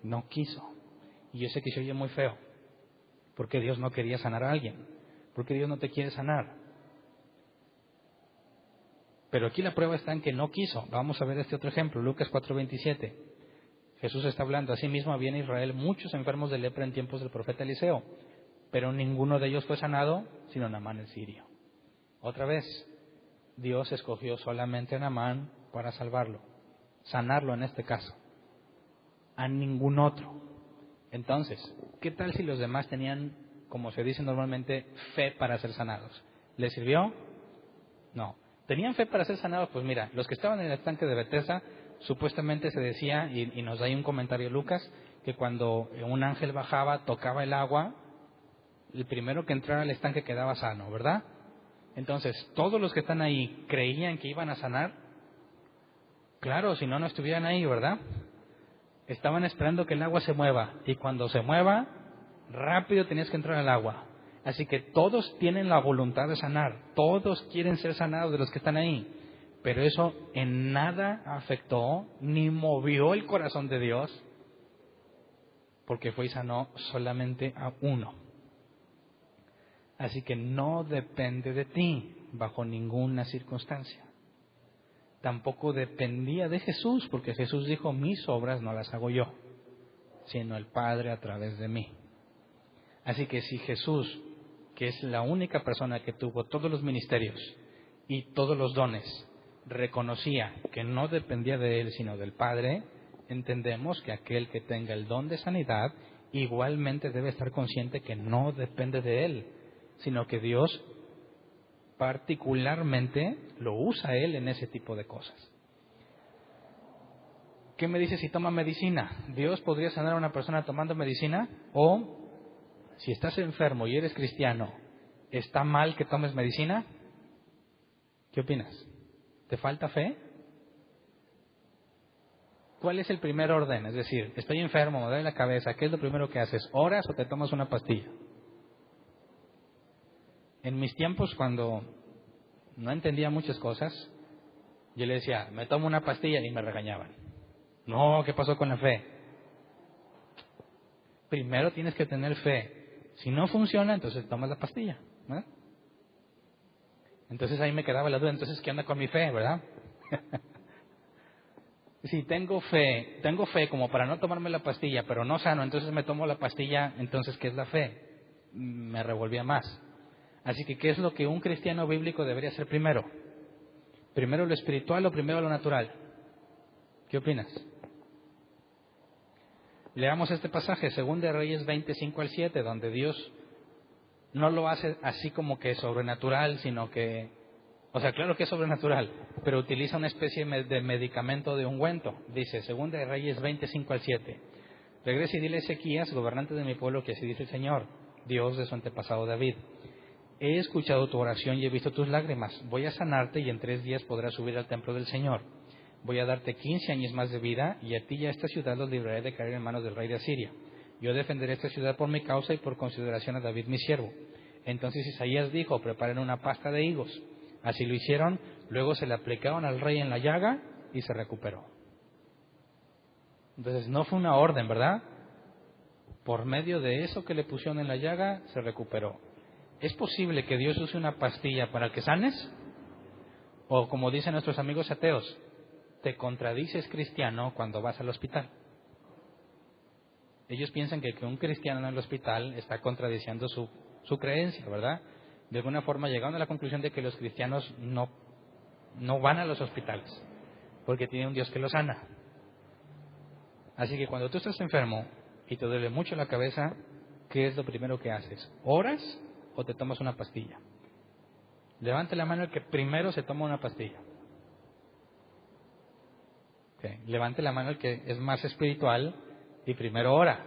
No quiso. Y yo sé que se oye muy feo. ¿Por qué Dios no quería sanar a alguien? ¿Por qué Dios no te quiere sanar? Pero aquí la prueba está en que no quiso. Vamos a ver este otro ejemplo, Lucas 4:27. Jesús está hablando, asimismo había en Israel muchos enfermos de lepra en tiempos del profeta Eliseo, pero ninguno de ellos fue sanado, sino Naamán el sirio. Otra vez, Dios escogió solamente a Naamán para salvarlo, sanarlo en este caso, a ningún otro. Entonces, ¿qué tal si los demás tenían como se dice normalmente, fe para ser sanados. ¿Les sirvió? No. ¿Tenían fe para ser sanados? Pues mira, los que estaban en el estanque de Betesda, supuestamente se decía, y nos da ahí un comentario Lucas, que cuando un ángel bajaba, tocaba el agua, el primero que entrara al estanque quedaba sano, ¿verdad? Entonces, ¿todos los que están ahí creían que iban a sanar? Claro, si no, no estuvieran ahí, ¿verdad? Estaban esperando que el agua se mueva, y cuando se mueva, rápido tenías que entrar al agua. Así que todos tienen la voluntad de sanar, todos quieren ser sanados de los que están ahí, pero eso en nada afectó ni movió el corazón de Dios, porque fue y sanó solamente a uno. Así que no depende de ti bajo ninguna circunstancia. Tampoco dependía de Jesús, porque Jesús dijo, mis obras no las hago yo, sino el Padre a través de mí. Así que si Jesús, que es la única persona que tuvo todos los ministerios y todos los dones, reconocía que no dependía de él, sino del Padre, entendemos que aquel que tenga el don de sanidad igualmente debe estar consciente que no depende de él, sino que Dios particularmente lo usa él en ese tipo de cosas. ¿Qué me dice si toma medicina? ¿Dios podría sanar a una persona tomando medicina? O, si estás enfermo y eres cristiano, ¿está mal que tomes medicina? ¿Qué opinas? ¿Te falta fe? ¿Cuál es el primer orden? Es decir, estoy enfermo, me duele la cabeza, ¿qué es lo primero que haces? ¿Oras o te tomas una pastilla? En mis tiempos, cuando no entendía muchas cosas, yo le decía, me tomo una pastilla, y me regañaban. No, ¿qué pasó con la fe? Primero tienes que tener fe. Si no funciona, entonces tomas la pastilla, ¿verdad? Entonces ahí me quedaba la duda, entonces ¿qué onda con mi fe, verdad? Si tengo fe como para no tomarme la pastilla, pero no sano, entonces me tomo la pastilla, entonces ¿qué es la fe? Me revolvía más. Así que, ¿qué es lo que un cristiano bíblico debería hacer primero? ¿Primero lo espiritual o primero lo natural? ¿Qué opinas? Leamos este pasaje, 2 de Reyes 25 al 7, donde Dios no lo hace así como que sobrenatural, sino que, o sea, claro que es sobrenatural, pero utiliza una especie de medicamento de ungüento. Dice, 2 de Reyes 25 al 7, regresa y dile a Ezequías, gobernante de mi pueblo, que así dice el Señor, Dios de su antepasado David. He escuchado tu oración y he visto tus lágrimas. Voy a sanarte y en 3 días podrás subir al templo del Señor. Voy a darte 15 años más de vida y a ti y a esta ciudad los libraré de caer en manos del rey de Asiria. Yo defenderé esta ciudad por mi causa y por consideración a David mi siervo. Entonces Isaías dijo, preparen una pasta de higos. Así lo hicieron, luego se le aplicaron al rey en la llaga y se recuperó. Entonces no fue una orden, ¿verdad? Por medio de eso que le pusieron en la llaga, se recuperó. ¿Es posible que Dios use una pastilla para que sanes? O como dicen nuestros amigos ateos, te contradices cristiano cuando vas al hospital. Ellos piensan que un cristiano en el hospital está contradiciendo su creencia, ¿verdad? De alguna forma llegando a la conclusión de que los cristianos no van a los hospitales, porque tiene un Dios que los sana. Así que cuando tú estás enfermo y te duele mucho la cabeza, ¿qué es lo primero que haces? ¿Oras o te tomas una pastilla? Levante la mano el que primero se toma una pastilla. Okay. Levante la mano el que es más espiritual y primero ora.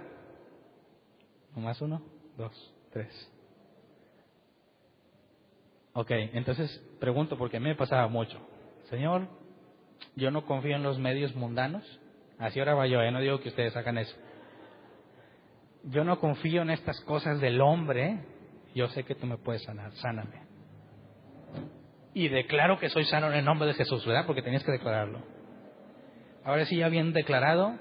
¿Nomás 1, 2, 3? Ok, entonces pregunto, porque a mí me pasaba mucho. Señor, yo no confío en los medios mundanos. Así oraba yo, no digo que ustedes hagan eso. Yo no confío en estas cosas del hombre. Yo sé que tú me puedes sanar, sáname. Y declaro que soy sano en el nombre de Jesús, ¿verdad? Porque tenías que declararlo. Ahora sí, ya bien declarado,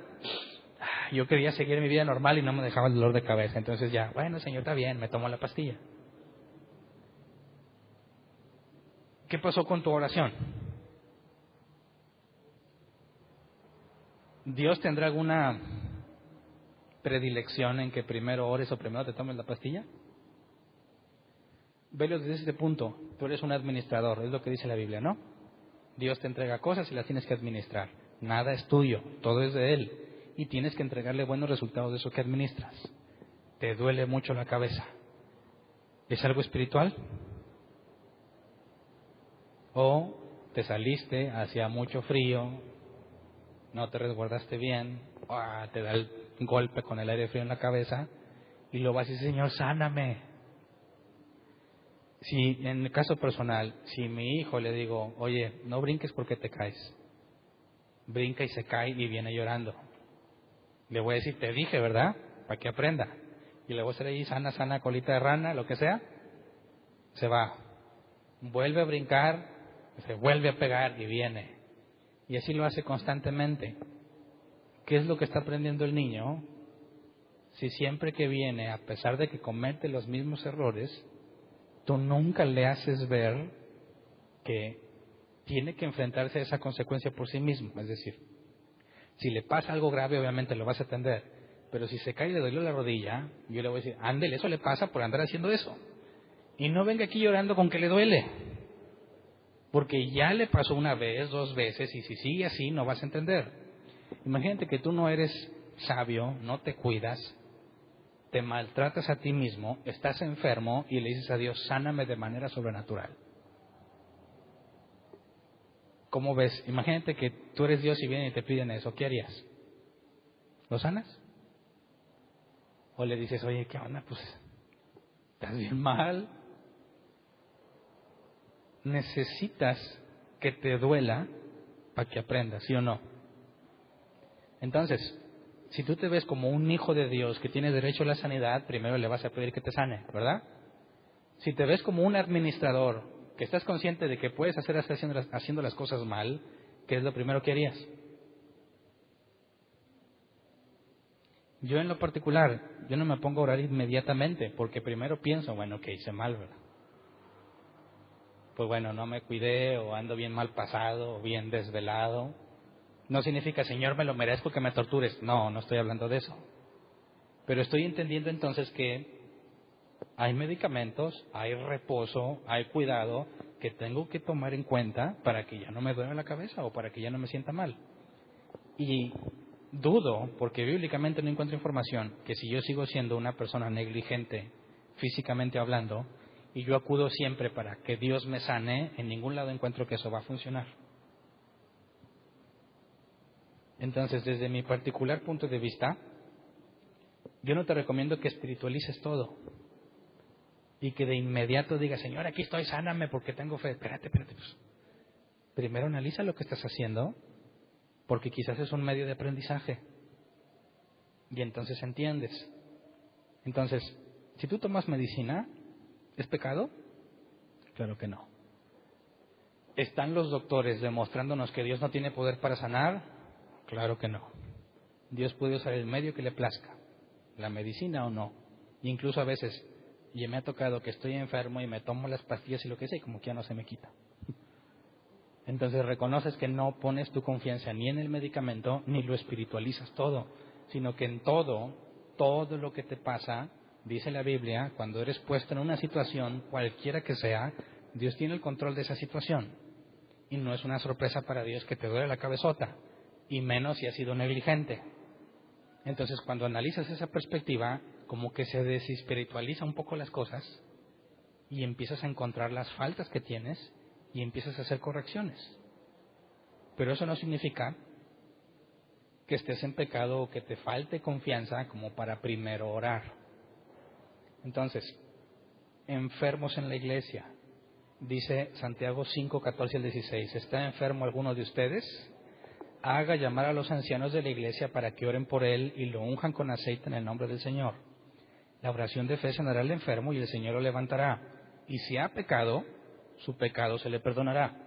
yo quería seguir mi vida normal y no me dejaba el dolor de cabeza. Entonces ya, bueno, Señor, está bien, me tomo la pastilla. ¿Qué pasó con tu oración? ¿Dios tendrá alguna predilección en que primero ores o primero te tomes la pastilla? Velo desde este punto. Tú eres un administrador, es lo que dice la Biblia, ¿no? Dios te entrega cosas y las tienes que administrar. Nada es tuyo, todo es de Él. Y tienes que entregarle buenos resultados de eso que administras. Te duele mucho la cabeza. ¿Es algo espiritual? ¿O te saliste, hacía mucho frío, no te resguardaste bien, te da el golpe con el aire frío en la cabeza y lo vas y dices, Señor, sáname? Si en el caso personal, si mi hijo le digo, oye, no brinques porque te caes, brinca y se cae y viene llorando, le voy a decir, te dije, ¿verdad? Para que aprenda. Y le voy a hacer ahí sana, sana, colita de rana, lo que sea, se va, vuelve a brincar, se vuelve a pegar y viene. Y así lo hace constantemente. ¿Qué es lo que está aprendiendo el niño? Si siempre que viene, a pesar de que comete los mismos errores, tú nunca le haces ver que tiene que enfrentarse a esa consecuencia por sí mismo. Es decir, si le pasa algo grave, obviamente lo vas a atender. Pero si se cae y le duele la rodilla, yo le voy a decir, ándele, eso le pasa por andar haciendo eso. Y no venga aquí llorando con que le duele. Porque ya le pasó una vez, 2 veces, y si sigue así, no vas a entender. Imagínate que tú no eres sabio, no te cuidas, te maltratas a ti mismo, estás enfermo y le dices a Dios, sáname de manera sobrenatural. ¿Cómo ves? Imagínate que tú eres Dios y vienen y te piden eso, ¿qué harías? ¿Lo sanas? O le dices, oye, ¿qué onda? Pues, estás bien mal. Necesitas que te duela para que aprendas, ¿sí o no? Entonces, si tú te ves como un hijo de Dios que tiene derecho a la sanidad, primero le vas a pedir que te sane, ¿verdad? Si te ves como un administrador que estás consciente de que puedes haciendo las cosas mal, ¿qué es lo primero que harías? Yo en lo particular, yo no me pongo a orar inmediatamente, porque primero pienso, bueno, que hice mal, ¿verdad? Pues bueno, no me cuidé, o ando bien mal pasado, o bien desvelado. No significa, Señor, me lo merezco que me tortures. No, no estoy hablando de eso. Pero estoy entendiendo entonces que hay medicamentos, hay reposo, hay cuidado que tengo que tomar en cuenta para que ya no me duele la cabeza o para que ya no me sienta mal. Y dudo, porque bíblicamente no encuentro información, que si yo sigo siendo una persona negligente, físicamente hablando, y yo acudo siempre para que Dios me sane, en ningún lado encuentro que eso va a funcionar. Entonces, desde mi particular punto de vista, yo no te recomiendo que espiritualices todo y que de inmediato digas, Señor, aquí estoy, sáname porque tengo fe. Espérate. Pues, primero analiza lo que estás haciendo, porque quizás es un medio de aprendizaje. Y entonces entiendes. Entonces, si tú tomas medicina, ¿es pecado? Claro que no. ¿Están los doctores demostrándonos que Dios no tiene poder para sanar? Claro que no. Dios puede usar el medio que le plazca, la medicina o no. Incluso a veces, y me ha tocado que estoy enfermo y me tomo las pastillas y lo que sea, y como que ya no se me quita. Entonces reconoces que no pones tu confianza ni en el medicamento, ni lo espiritualizas todo, sino que en todo lo que te pasa, dice la Biblia, cuando eres puesto en una situación, cualquiera que sea, Dios tiene el control de esa situación. Y no es una sorpresa para Dios que te duele la cabezota, y menos si has sido negligente. Entonces, cuando analizas esa perspectiva, como que se desespiritualiza un poco las cosas y empiezas a encontrar las faltas que tienes y empiezas a hacer correcciones. Pero eso no significa que estés en pecado o que te falte confianza como para primero orar. Entonces, enfermos en la iglesia, dice Santiago 5, 14 al 16, ¿está enfermo alguno de ustedes? Haga llamar a los ancianos de la iglesia para que oren por él y lo unjan con aceite en el nombre del Señor. La oración de fe sanará al enfermo y el Señor lo levantará. Y si ha pecado, su pecado se le perdonará.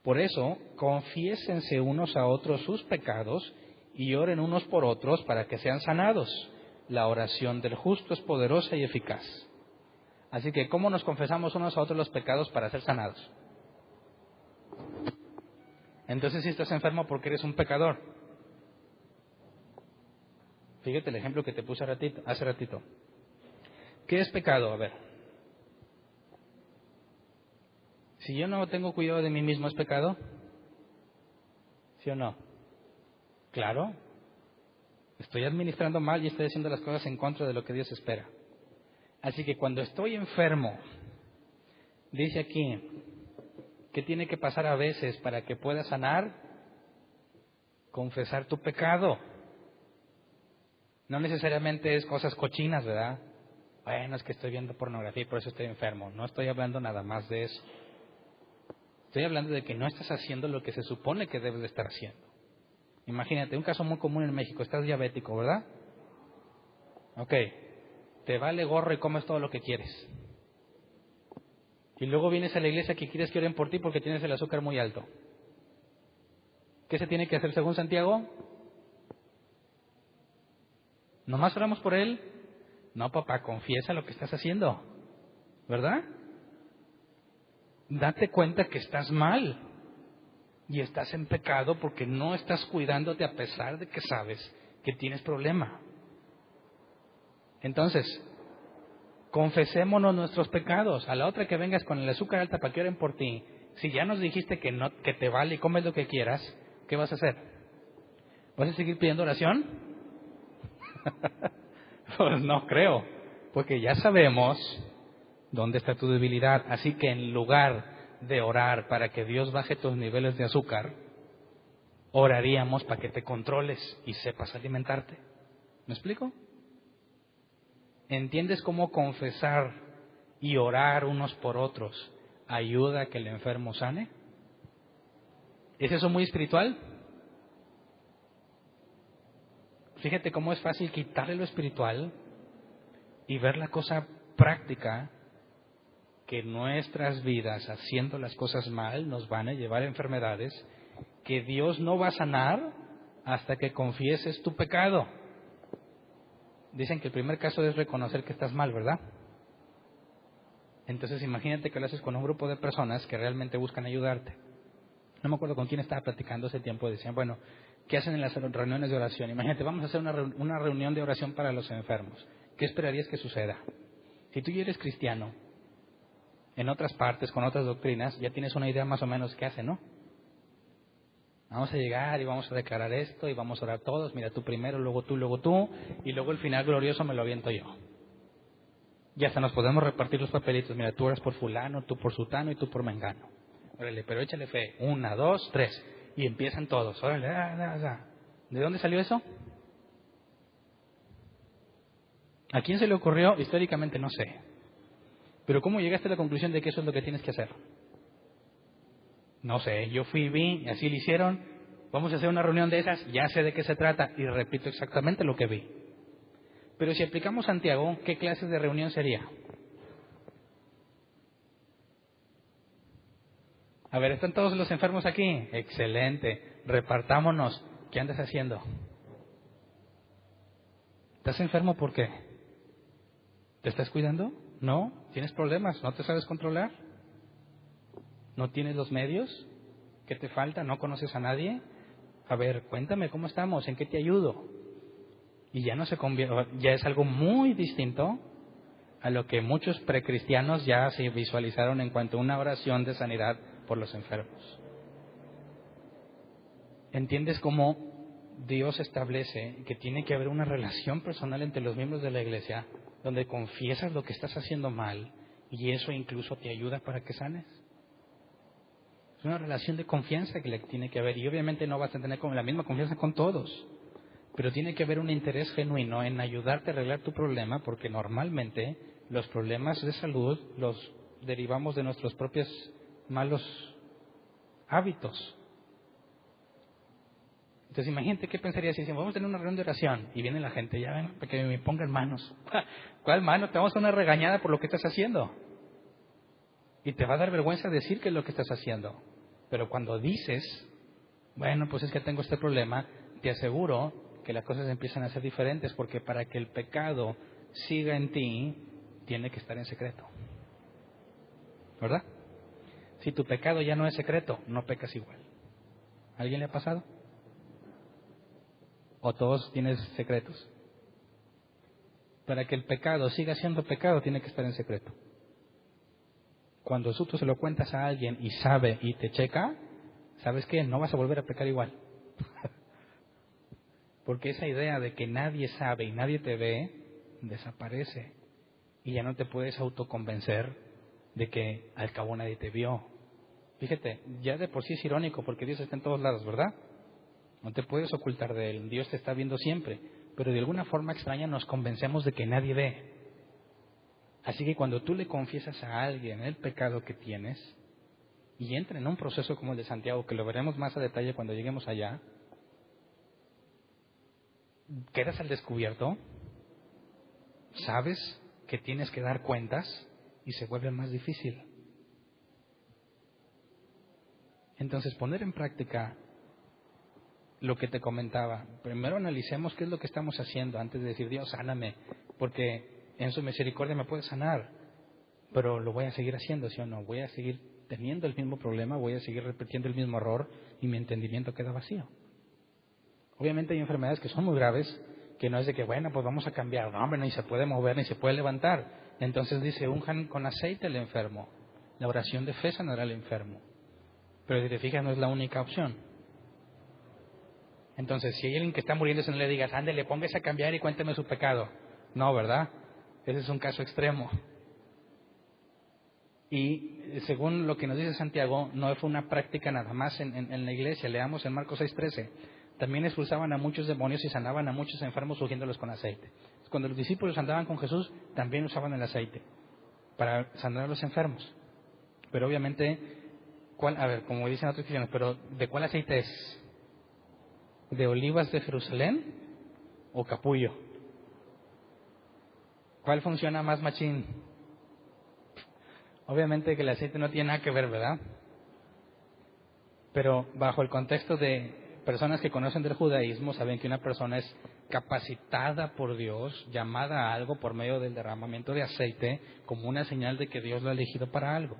Por eso, confiésense unos a otros sus pecados y oren unos por otros para que sean sanados. La oración del justo es poderosa y eficaz. Así que, ¿cómo nos confesamos unos a otros los pecados para ser sanados? Entonces, si estás enfermo porque eres un pecador. Fíjate el ejemplo que te puse hace ratito. ¿Qué es pecado? A ver. Si yo no tengo cuidado de mí mismo, ¿es pecado? ¿Sí o no? Claro. Estoy administrando mal y estoy haciendo las cosas en contra de lo que Dios espera. Así que cuando estoy enfermo, dice aquí, ¿qué tiene que pasar a veces para que pueda sanar? Confesar tu pecado. No necesariamente es cosas cochinas, ¿verdad? Bueno, es que estoy viendo pornografía y por eso estoy enfermo. No estoy hablando nada más de eso. Estoy hablando de que no estás haciendo lo que se supone que debes de estar haciendo. Imagínate, un caso muy común en México, estás diabético, ¿verdad? Ok, te vale gorro y comes todo lo que quieres. Y luego vienes a la iglesia que quieres que oren por ti porque tienes el azúcar muy alto. ¿Qué se tiene que hacer según Santiago? ¿Nomás oramos por él? No, papá, confiesa lo que estás haciendo, ¿verdad? Date cuenta que estás mal y estás en pecado porque no estás cuidándote a pesar de que sabes que tienes problema. Entonces, confesémonos nuestros pecados. A la otra que vengas con el azúcar alta para que oren por ti, si ya nos dijiste que no, que te vale y comes lo que quieras, ¿qué vas a hacer? ¿Vas a seguir pidiendo oración? Pues no creo, porque ya sabemos dónde está tu debilidad. Así que en lugar de orar para que Dios baje tus niveles de azúcar, oraríamos para que te controles y sepas alimentarte. ¿Me explico? ¿Entiendes cómo confesar y orar unos por otros ayuda a que el enfermo sane? ¿Es eso muy espiritual? Fíjate cómo es fácil quitarle lo espiritual y ver la cosa práctica, que nuestras vidas, haciendo las cosas mal, nos van a llevar a enfermedades que Dios no va a sanar hasta que confieses tu pecado. Dicen que el primer caso es reconocer que estás mal, ¿verdad? Entonces imagínate que lo haces con un grupo de personas que realmente buscan ayudarte. No me acuerdo con quién estaba platicando hace tiempo. Decían, bueno, ¿qué hacen en las reuniones de oración? Imagínate, vamos a hacer una reunión de oración para los enfermos. ¿Qué esperarías que suceda? Si tú ya eres cristiano, en otras partes, con otras doctrinas, ya tienes una idea más o menos qué hace, ¿no? Vamos a llegar y vamos a declarar esto y vamos a orar todos. Mira, tú primero, luego tú, y luego el final glorioso me lo aviento yo. Y hasta nos podemos repartir los papelitos. Mira, tú oras por fulano, tú por sutano y tú por mengano. Órale, pero échale fe. 1, 2, 3. Y empiezan todos. Órale, ¿de dónde salió eso? ¿A quién se le ocurrió? Históricamente no sé. Pero ¿cómo llegaste a la conclusión de que eso es lo que tienes que hacer? No sé, yo fui, vi, y así lo hicieron. Vamos a hacer una reunión de esas, ya sé de qué se trata y repito exactamente lo que vi. Pero si aplicamos Santiago, ¿qué clase de reunión sería? A ver, ¿están todos los enfermos aquí? Excelente, repartámonos. ¿Qué andas haciendo? ¿Estás enfermo por qué? ¿Te estás cuidando? ¿No? ¿Tienes problemas? ¿No te sabes controlar? ¿No tienes los medios? ¿Qué te falta? ¿No conoces a nadie? A ver, cuéntame, ¿cómo estamos? ¿En qué te ayudo? Y ya no se convierte, ya es algo muy distinto a lo que muchos precristianos ya se visualizaron en cuanto a una oración de sanidad por los enfermos. ¿Entiendes cómo Dios establece que tiene que haber una relación personal entre los miembros de la iglesia donde confiesas lo que estás haciendo mal y eso incluso te ayuda para que sanes? Es una relación de confianza que le tiene que haber y obviamente no vas a tener la misma confianza con todos. Pero tiene que haber un interés genuino en ayudarte a arreglar tu problema, porque normalmente los problemas de salud los derivamos de nuestros propios malos hábitos. Entonces imagínate qué pensarías si decimos, vamos a tener una reunión de oración, y viene la gente, ya ven, para que me pongan manos. ¿Cuál mano? Te vamos a dar una regañada por lo que estás haciendo. Y te va a dar vergüenza decir qué es lo que estás haciendo. Pero cuando dices, bueno, pues es que tengo este problema, te aseguro que las cosas empiezan a ser diferentes, porque para que el pecado siga en ti, tiene que estar en secreto. ¿Verdad? Si tu pecado ya no es secreto, no pecas igual. ¿A alguien le ha pasado? ¿O todos tienes secretos? Para que el pecado siga siendo pecado, tiene que estar en secreto. Cuando tú se lo cuentas a alguien y sabe y te checa, ¿sabes qué? No vas a volver a pecar igual. Porque esa idea de que nadie sabe y nadie te ve, desaparece. y ya no te puedes autoconvencer de que al cabo nadie te vio. Fíjate, ya de por sí es irónico porque Dios está en todos lados, ¿verdad? No te puedes ocultar de Él, Dios te está viendo siempre, pero de alguna forma extraña nos convencemos de que nadie ve. Así que cuando tú le confiesas a alguien el pecado que tienes y entra en un proceso como el de Santiago, que lo veremos más a detalle cuando lleguemos allá, quedas al descubierto, sabes que tienes que dar cuentas y se vuelve más difícil. Entonces, poner en práctica lo que te comentaba. Primero analicemos qué es lo que estamos haciendo antes de decir, Dios, sáname, porque en su misericordia me puede sanar, pero lo voy a seguir haciendo, ¿sí o no? Voy a seguir teniendo el mismo problema, voy a seguir repitiendo el mismo error y mi entendimiento queda vacío. Obviamente hay enfermedades que son muy graves, que no es de que, bueno, pues vamos a cambiar. No, hombre, ni se puede mover, ni se puede levantar. Entonces dice, unjan con aceite al enfermo. La oración de fe sanará al enfermo. Pero si te fijas, no es la única opción. Entonces, si hay alguien que está muriendo, no le digas, ándele, póngase a cambiar y cuénteme su pecado. No, ¿verdad? Ese es un caso extremo. Y según lo que nos dice Santiago, no fue una práctica nada más en la iglesia. Leamos en Marcos 6:13. También expulsaban a muchos demonios y sanaban a muchos enfermos ungiéndolos con aceite. Cuando los discípulos andaban con Jesús, también usaban el aceite para sanar a los enfermos. Pero obviamente, como dicen otros cristianos, pero ¿de cuál aceite es? ¿De olivas de Jerusalén o capullo? ¿Cuál funciona más machín? Obviamente que el aceite no tiene nada que ver, ¿verdad? Pero bajo el contexto de personas que conocen del judaísmo, saben que una persona es capacitada por Dios, llamada a algo por medio del derramamiento de aceite, como una señal de que Dios lo ha elegido para algo.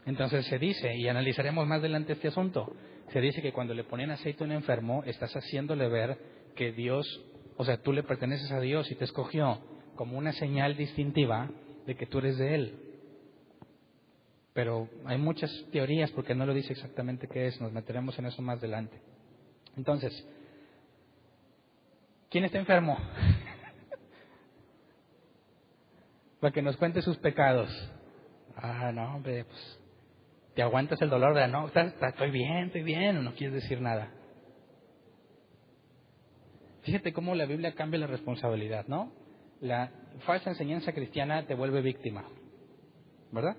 Entonces se dice, y analizaremos más adelante este asunto, se dice que cuando le ponen aceite a un enfermo, estás haciéndole ver que Dios, o sea, tú le perteneces a Dios y te escogió como una señal distintiva de que tú eres de Él. Pero hay muchas teorías porque no lo dice exactamente qué es, nos meteremos en eso más adelante. Entonces, ¿quién está enfermo? Para que nos cuente sus pecados. No, hombre, pues te aguantas el dolor, ¿verdad? No, estoy bien, o no quieres decir nada. Fíjate cómo la Biblia cambia la responsabilidad, ¿no? La falsa enseñanza cristiana te vuelve víctima, ¿verdad?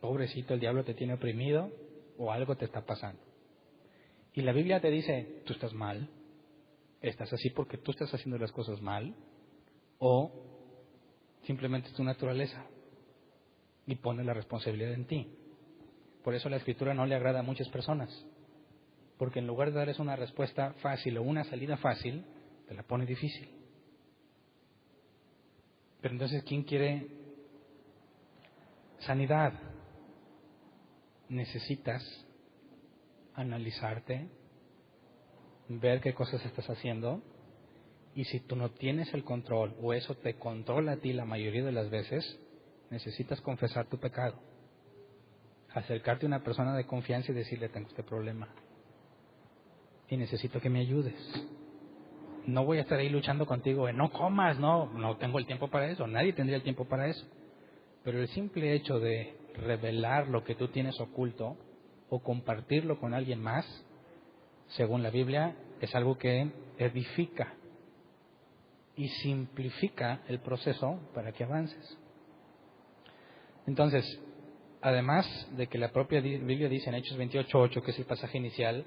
Pobrecito, el diablo te tiene oprimido o algo te está pasando. Y la Biblia te dice, tú estás mal, estás así porque tú estás haciendo las cosas mal, o simplemente es tu naturaleza y pone la responsabilidad en ti. Por eso la Escritura no le agrada a muchas personas, porque en lugar de darles una respuesta fácil o una salida fácil, te la pone difícil. Pero entonces, ¿quién quiere sanidad? Necesitas analizarte, ver qué cosas estás haciendo, y si tú no tienes el control o eso te controla a ti la mayoría de las veces, necesitas confesar tu pecado, acercarte a una persona de confianza y decirle, tengo este problema y necesito que me ayudes. No voy a estar ahí luchando contigo, no comas, no tengo el tiempo para eso, nadie tendría el tiempo para eso. Pero el simple hecho de revelar lo que tú tienes oculto o compartirlo con alguien más, según la Biblia, es algo que edifica y simplifica el proceso para que avances. Entonces, además de que la propia Biblia dice en Hechos 28:8, que es el pasaje inicial,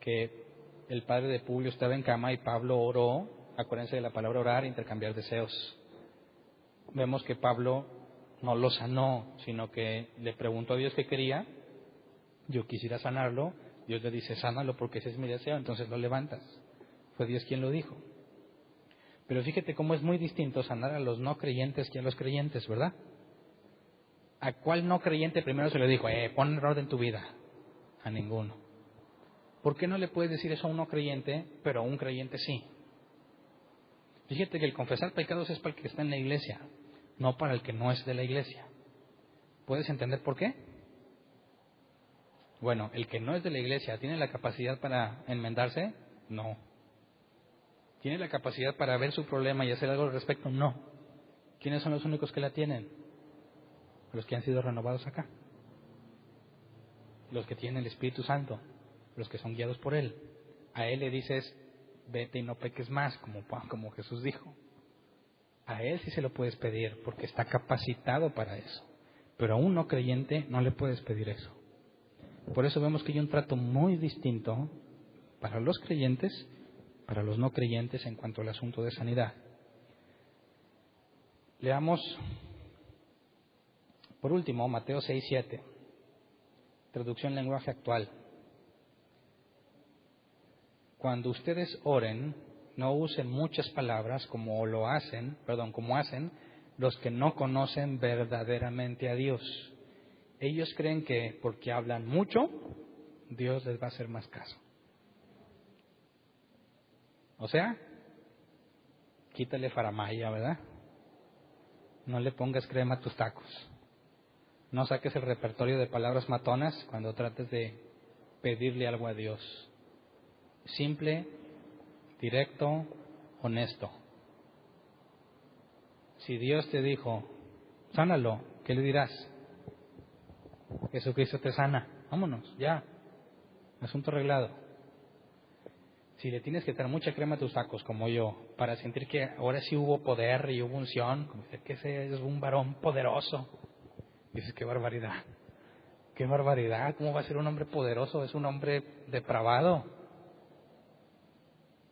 que el padre de Publio estaba en cama y Pablo oró, acuérdense de la palabra orar, intercambiar deseos. Vemos que Pablo no lo sanó, sino que le preguntó a Dios qué quería. Yo quisiera sanarlo. Dios le dice, sánalo porque ese es mi deseo, entonces lo levantas. Fue Dios quien lo dijo. Pero fíjate cómo es muy distinto sanar a los no creyentes que a los creyentes, ¿verdad? ¿A cuál no creyente primero se le dijo, pon en orden tu vida? A ninguno. ¿Por qué no le puedes decir eso a un no creyente, pero a un creyente sí? Fíjate que el confesar pecados es para el que está en la iglesia, no para el que no es de la iglesia. ¿Puedes entender por qué? Bueno, el que no es de la iglesia, ¿tiene la capacidad para enmendarse? No. ¿Tiene la capacidad para ver su problema y hacer algo al respecto? No. ¿Quiénes son los únicos que la tienen? Los que han sido renovados acá. Los que tienen el Espíritu Santo. Los que son guiados por Él. A Él le dices, vete y no peques más, como Jesús dijo. A Él sí se lo puedes pedir, porque está capacitado para eso. Pero a un no creyente no le puedes pedir eso. Por eso vemos que hay un trato muy distinto para los creyentes, para los no creyentes en cuanto al asunto de sanidad. Leamos, por último, Mateo 6:7, traducción lenguaje actual. Cuando ustedes oren, no usen muchas palabras como hacen los que no conocen verdaderamente a Dios. Ellos creen que porque hablan mucho, Dios les va a hacer más caso. O sea, quítale faramaya, ¿verdad? No le pongas crema a tus tacos. No saques el repertorio de palabras matonas cuando trates de pedirle algo a Dios. Simple, directo, honesto. Si Dios te dijo, sánalo, ¿qué le dirás? Jesucristo te sana. Vámonos, ya. Asunto arreglado. Si le tienes que echar mucha crema a tus tacos, como yo, para sentir que ahora sí hubo poder y hubo unción, como que ese es un varón poderoso, dices, qué barbaridad. Qué barbaridad. ¿Cómo va a ser un hombre poderoso? Es un hombre depravado.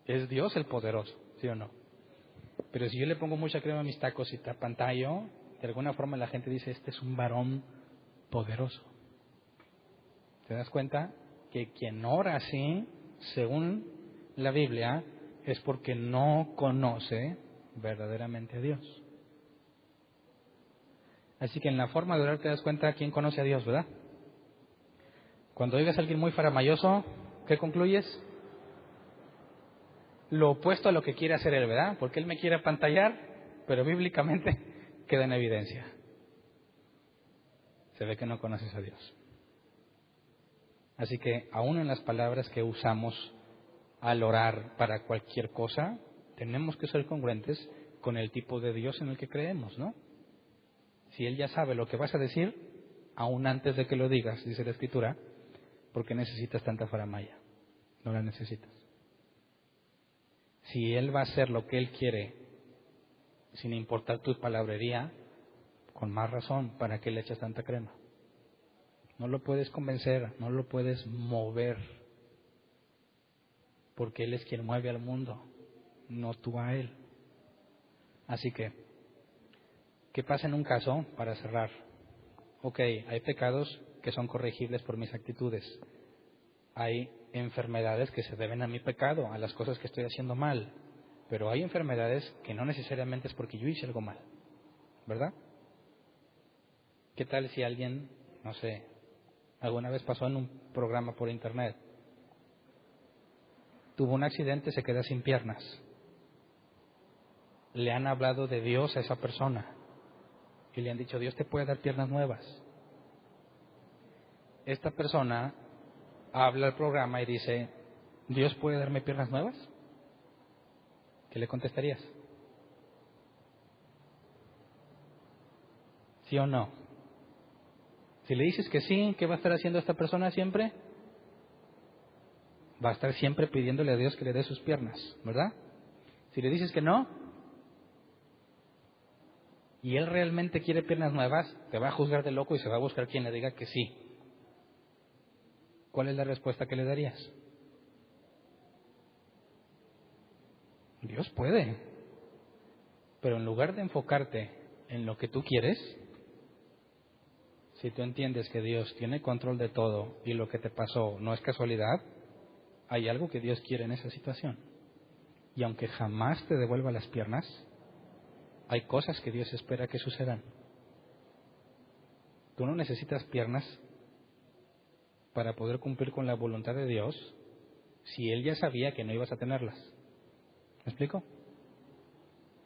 Es Dios el poderoso, ¿sí o no? Pero si yo le pongo mucha crema a mis tacos y te apantallo, de alguna forma la gente dice, este es un varón poderoso. ¿Te das cuenta? Que quien ora así, según la Biblia, es porque no conoce verdaderamente a Dios. Así que en la forma de orar te das cuenta quién conoce a Dios, ¿verdad? Cuando oigas a alguien muy faramayoso, ¿qué concluyes? Lo opuesto a lo que quiere hacer él, ¿verdad? Porque él me quiere apantallar, pero bíblicamente queda en evidencia. Se ve que no conoces a Dios. Así que aún en las palabras que usamos al orar para cualquier cosa, tenemos que ser congruentes con el tipo de Dios en el que creemos, ¿no? Si Él ya sabe lo que vas a decir, aún antes de que lo digas, dice la Escritura, ¿por qué necesitas tanta faramaya? No la necesitas. Si Él va a hacer lo que Él quiere, sin importar tu palabrería, con más razón, ¿para qué le echas tanta crema? No lo puedes convencer, no lo puedes mover, porque Él es quien mueve al mundo, no tú a Él. Así que, ¿qué pasa en un caso, para cerrar? Ok, hay pecados que son corregibles por mis actitudes. Hay enfermedades que se deben a mi pecado, a las cosas que estoy haciendo mal. Pero hay enfermedades que no necesariamente es porque yo hice algo mal, ¿verdad? ¿Qué tal si alguien, no sé, alguna vez pasó en un programa por internet, tuvo un accidente, se queda sin piernas? Le han hablado de Dios a esa persona y le han dicho, Dios te puede dar piernas nuevas. Esta persona habla al programa y dice, ¿Dios puede darme piernas nuevas? ¿Qué le contestarías? ¿Sí o no? Si le dices que sí, ¿qué va a estar haciendo esta persona siempre? Va a estar siempre pidiéndole a Dios que le dé sus piernas, ¿verdad? Si le dices que no, y él realmente quiere piernas nuevas, te va a juzgar de loco y se va a buscar quien le diga que sí. ¿Cuál es la respuesta que le darías? Dios puede, pero en lugar de enfocarte en lo que tú quieres, si tú entiendes que Dios tiene control de todo y lo que te pasó no es casualidad, hay algo que Dios quiere en esa situación. Y aunque jamás te devuelva las piernas, hay cosas que Dios espera que sucedan. Tú no necesitas piernas para poder cumplir con la voluntad de Dios si Él ya sabía que no ibas a tenerlas. ¿Me explico?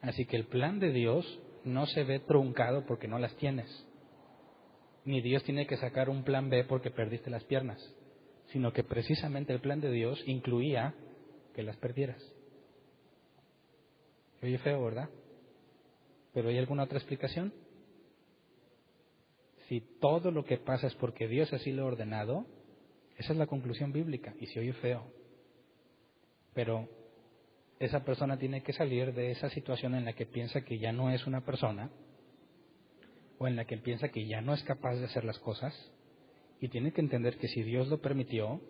Así que el plan de Dios no se ve truncado porque no las tienes. Ni Dios tiene que sacar un plan B porque perdiste las piernas, sino que precisamente el plan de Dios incluía que las perdieras. Oye, feo, ¿verdad? ¿Pero hay alguna otra explicación? Si todo lo que pasa es porque Dios así lo ha ordenado, esa es la conclusión bíblica, y se oye feo. Pero esa persona tiene que salir de esa situación en la que piensa que ya no es una persona, o en la que piensa que ya no es capaz de hacer las cosas, y tiene que entender que si Dios lo permitió,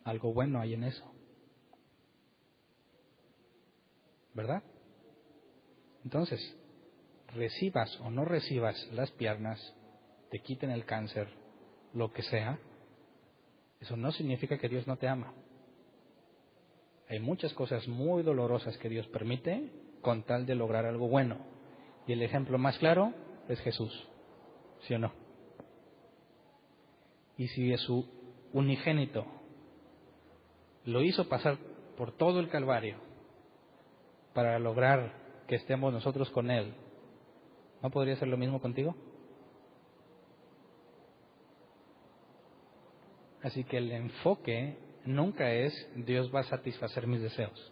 algo bueno hay en eso. ¿Verdad? Entonces, recibas o no recibas las piernas, te quiten el cáncer, lo que sea, eso no significa que Dios no te ama. Hay muchas cosas muy dolorosas que Dios permite con tal de lograr algo bueno. Y el ejemplo más claro es Jesús, ¿sí o no? Y si es su unigénito lo hizo pasar por todo el Calvario para lograr que estemos nosotros con Él, ¿no podría ser lo mismo contigo? Así que el enfoque nunca es Dios va a satisfacer mis deseos.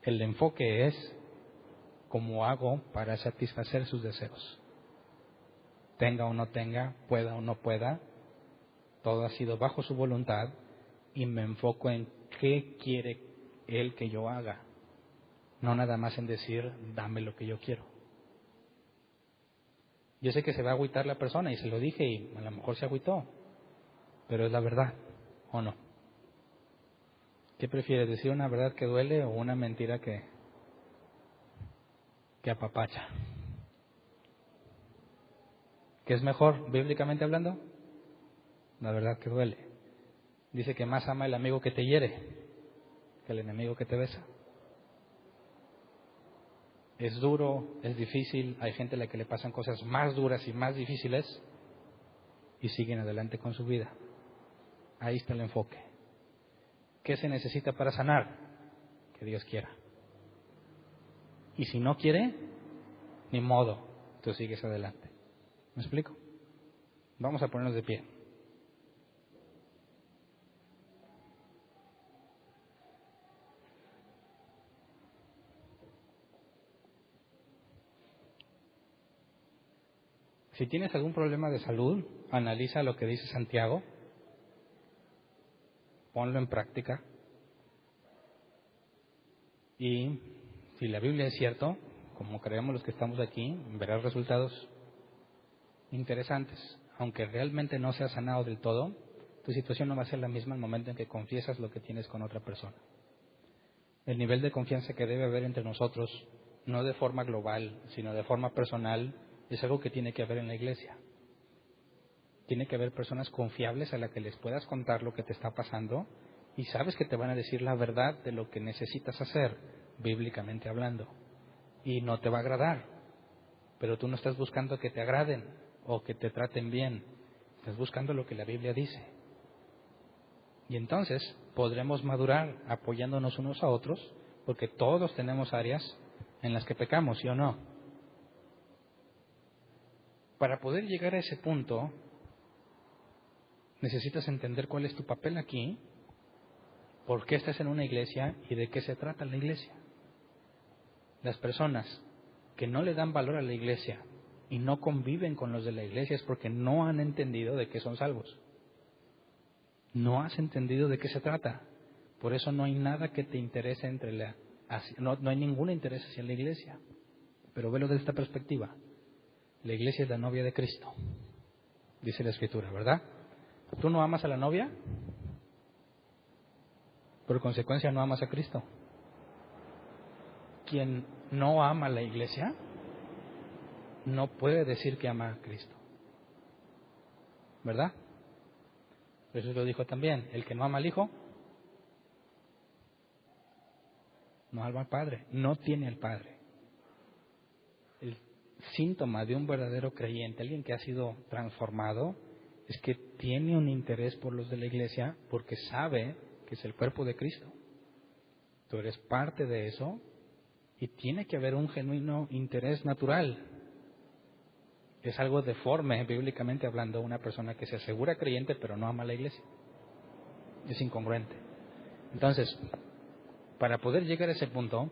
El enfoque es cómo hago para satisfacer sus deseos. Tenga o no tenga, pueda o no pueda, todo ha sido bajo su voluntad y me enfoco en qué quiere Él que yo haga. No nada más en decir, dame lo que yo quiero. Yo sé que se va a agüitar la persona y se lo dije y a lo mejor se agüitó, pero es la verdad, ¿o no? ¿Qué prefieres, decir una verdad que duele o una mentira que apapacha? ¿Qué es mejor, bíblicamente hablando? La verdad que duele. Dice que más ama el amigo que te hiere que el enemigo que te besa. Es duro, es difícil, hay gente a la que le pasan cosas más duras y más difíciles y siguen adelante con su vida. Ahí está el enfoque. ¿Qué se necesita para sanar? Que Dios quiera. Y si no quiere, ni modo, tú sigues adelante. ¿Me explico? Vamos a ponernos de pie. Si tienes algún problema de salud, analiza lo que dice Santiago, ponlo en práctica y si la Biblia es cierto, como creemos los que estamos aquí, verás resultados interesantes. Aunque realmente no seas sanado del todo, tu situación no va a ser la misma al momento en que confiesas lo que tienes con otra persona. El nivel de confianza que debe haber entre nosotros, no de forma global, sino de forma personal, es algo que tiene que haber en la iglesia. Tiene que haber personas confiables a las que les puedas contar lo que te está pasando y sabes que te van a decir la verdad de lo que necesitas hacer, bíblicamente hablando. Y no te va a agradar, pero tú no estás buscando que te agraden o que te traten bien, estás buscando lo que la Biblia dice. Y entonces podremos madurar apoyándonos unos a otros, porque todos tenemos áreas en las que pecamos, ¿sí o no? Para poder llegar a ese punto, necesitas entender cuál es tu papel aquí, por qué estás en una iglesia y de qué se trata la iglesia. Las personas que no le dan valor a la iglesia y no conviven con los de la iglesia es porque no han entendido de qué son salvos. No has entendido de qué se trata. Por eso no hay nada que te interese no hay ningún interés hacia la iglesia. Pero velo desde esta perspectiva. La iglesia es la novia de Cristo, dice la Escritura, ¿verdad? ¿Tú no amas a la novia? Por consecuencia no amas a Cristo. Quien no ama a la iglesia no puede decir que ama a Cristo, ¿verdad? Jesús lo dijo también, el que no ama al Hijo no ama al Padre, no tiene al Padre. El síntoma de un verdadero creyente, alguien que ha sido transformado, es que tiene un interés por los de la iglesia porque sabe que es el cuerpo de Cristo. Tú eres parte de eso y tiene que haber un genuino interés natural. Es algo deforme, bíblicamente hablando, una persona que se asegura creyente pero no ama a la iglesia. Es incongruente. Entonces, para poder llegar a ese punto,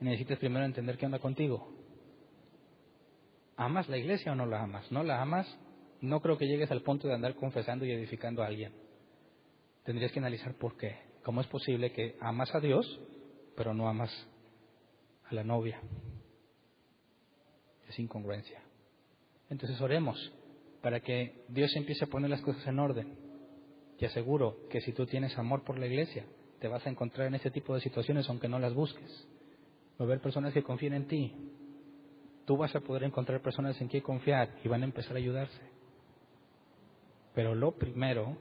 necesitas primero entender qué onda contigo. ¿Amas la iglesia o no la amas? ¿No la amas? No creo que llegues al punto de andar confesando y edificando a alguien. Tendrías que analizar por qué. ¿Cómo es posible que amas a Dios, pero no amas a la novia? Es incongruencia. Entonces oremos para que Dios empiece a poner las cosas en orden. Te aseguro que si tú tienes amor por la iglesia, te vas a encontrar en este tipo de situaciones aunque no las busques. Va a haber personas que confíen en ti. Tú vas a poder encontrar personas en quien confiar y van a empezar a ayudarse. Pero lo primero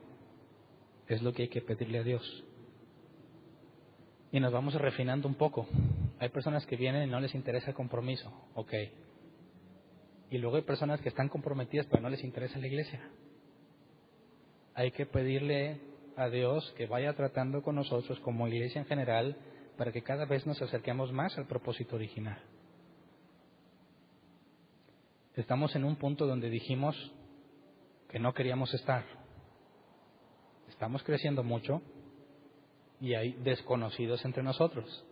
es lo que hay que pedirle a Dios. Y nos vamos refinando un poco. Hay personas que vienen y no les interesa el compromiso. Ok. Y luego hay personas que están comprometidas pero no les interesa la iglesia. Hay que pedirle a Dios que vaya tratando con nosotros como iglesia en general para que cada vez nos acerquemos más al propósito original. Estamos en un punto donde dijimos que no queríamos estar. Estamos creciendo mucho y hay desconocidos entre nosotros.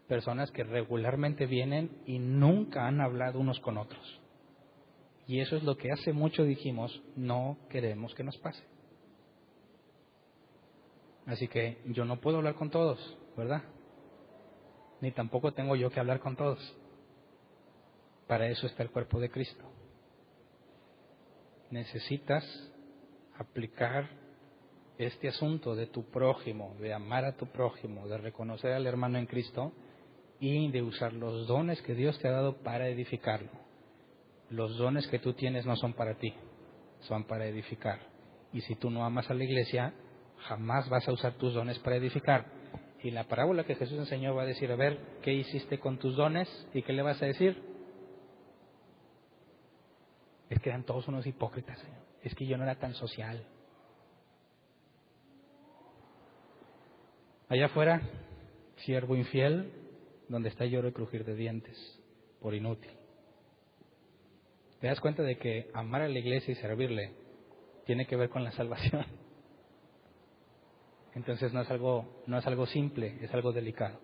Personas que regularmente vienen y nunca han hablado unos con otros. Y eso es lo que hace mucho dijimos, no queremos que nos pase. Así que yo no puedo hablar con todos, ¿verdad? Ni tampoco tengo yo que hablar con todos. Para eso está el cuerpo de Cristo. Necesitas aplicar este asunto de tu prójimo, de amar a tu prójimo, de reconocer al hermano en Cristo y de usar los dones que Dios te ha dado para edificarlo. Los dones que tú tienes no son para ti, son para edificar. Y si tú no amas a la iglesia, jamás vas a usar tus dones para edificar. Y la parábola que Jesús enseñó va a decir, a ver, ¿qué hiciste con tus dones? ¿Y qué le vas a decir? Es que eran todos unos hipócritas, Señor. Es que yo no era tan social. Allá afuera, siervo infiel, donde está lloro y crujir de dientes, por inútil. ¿Te das cuenta de que amar a la iglesia y servirle tiene que ver con la salvación? Entonces no es algo simple, es algo delicado.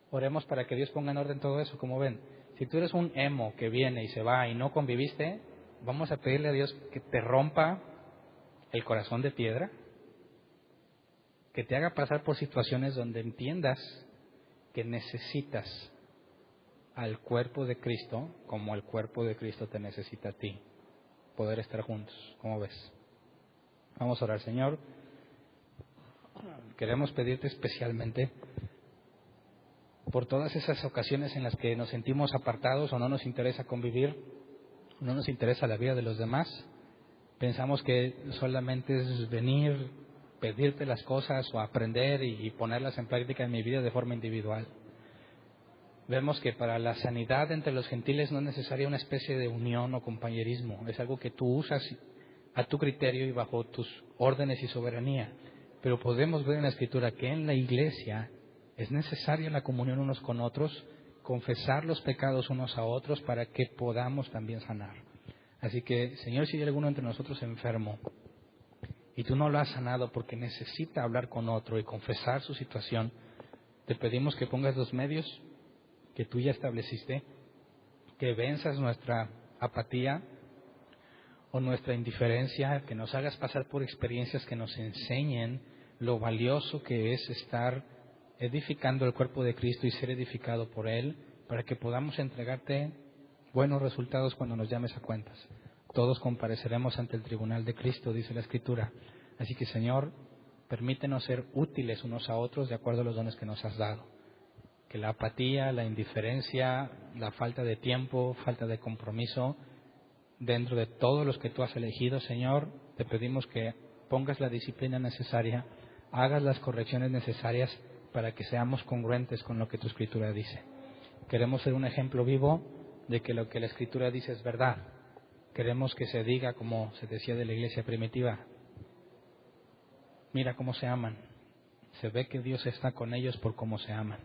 Oremos para que Dios ponga en orden todo eso. Como ven, si tú eres un emo que viene y se va y no conviviste, vamos a pedirle a Dios que te rompa el corazón de piedra, que te haga pasar por situaciones donde entiendas que necesitas al cuerpo de Cristo como el cuerpo de Cristo te necesita a ti, poder estar juntos. ¿Cómo ves? Vamos a orar. Señor, queremos pedirte especialmente por todas esas ocasiones en las que nos sentimos apartados o no nos interesa convivir, no nos interesa la vida de los demás. Pensamos que solamente es venir, pedirte las cosas o aprender y ponerlas en práctica en mi vida de forma individual. Vemos que para la sanidad entre los gentiles no es necesaria una especie de unión o compañerismo. Es algo que tú usas a tu criterio y bajo tus órdenes y soberanía. Pero podemos ver en la Escritura que en la iglesia es necesaria la comunión unos con otros, confesar los pecados unos a otros para que podamos también sanar. Así que, Señor, si hay alguno entre nosotros enfermo y tú no lo has sanado porque necesita hablar con otro y confesar su situación, te pedimos que pongas los medios que tú ya estableciste, que venzas nuestra apatía o nuestra indiferencia, que nos hagas pasar por experiencias que nos enseñen lo valioso que es estar edificando el cuerpo de Cristo y ser edificado por Él, para que podamos entregarte buenos resultados cuando nos llames a cuentas. Todos compareceremos ante el tribunal de Cristo, dice la Escritura. Así que, Señor, permítenos ser útiles unos a otros de acuerdo a los dones que nos has dado. Que la apatía, la indiferencia, la falta de tiempo, falta de compromiso, dentro de todos los que tú has elegido, Señor, te pedimos que pongas la disciplina necesaria, hagas las correcciones necesarias para que seamos congruentes con lo que tu Escritura dice. Queremos ser un ejemplo vivo de que lo que la Escritura dice es verdad. Queremos que se diga, como se decía de la iglesia primitiva, mira cómo se aman. Se ve que Dios está con ellos por cómo se aman.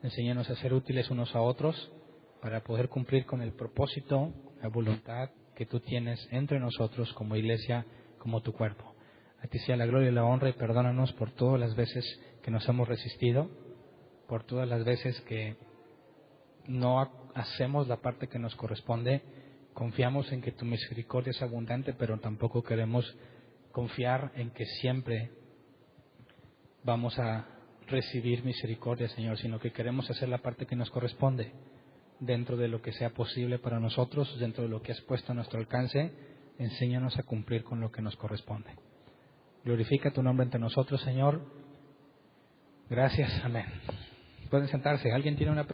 Enséñanos a ser útiles unos a otros para poder cumplir con el propósito, la voluntad que tú tienes entre nosotros como iglesia, como tu cuerpo. A ti sea la gloria y la honra y perdónanos por todas las veces que nos hemos resistido, por todas las veces que no hacemos la parte que nos corresponde. Confiamos en que tu misericordia es abundante, pero tampoco queremos confiar en que siempre vamos a recibir misericordia, Señor, sino que queremos hacer la parte que nos corresponde dentro de lo que sea posible para nosotros, dentro de lo que has puesto a nuestro alcance. Enséñanos a cumplir con lo que nos corresponde. Glorifica tu nombre entre nosotros, Señor. Gracias. Amén. Pueden sentarse. ¿Alguien tiene una pregunta?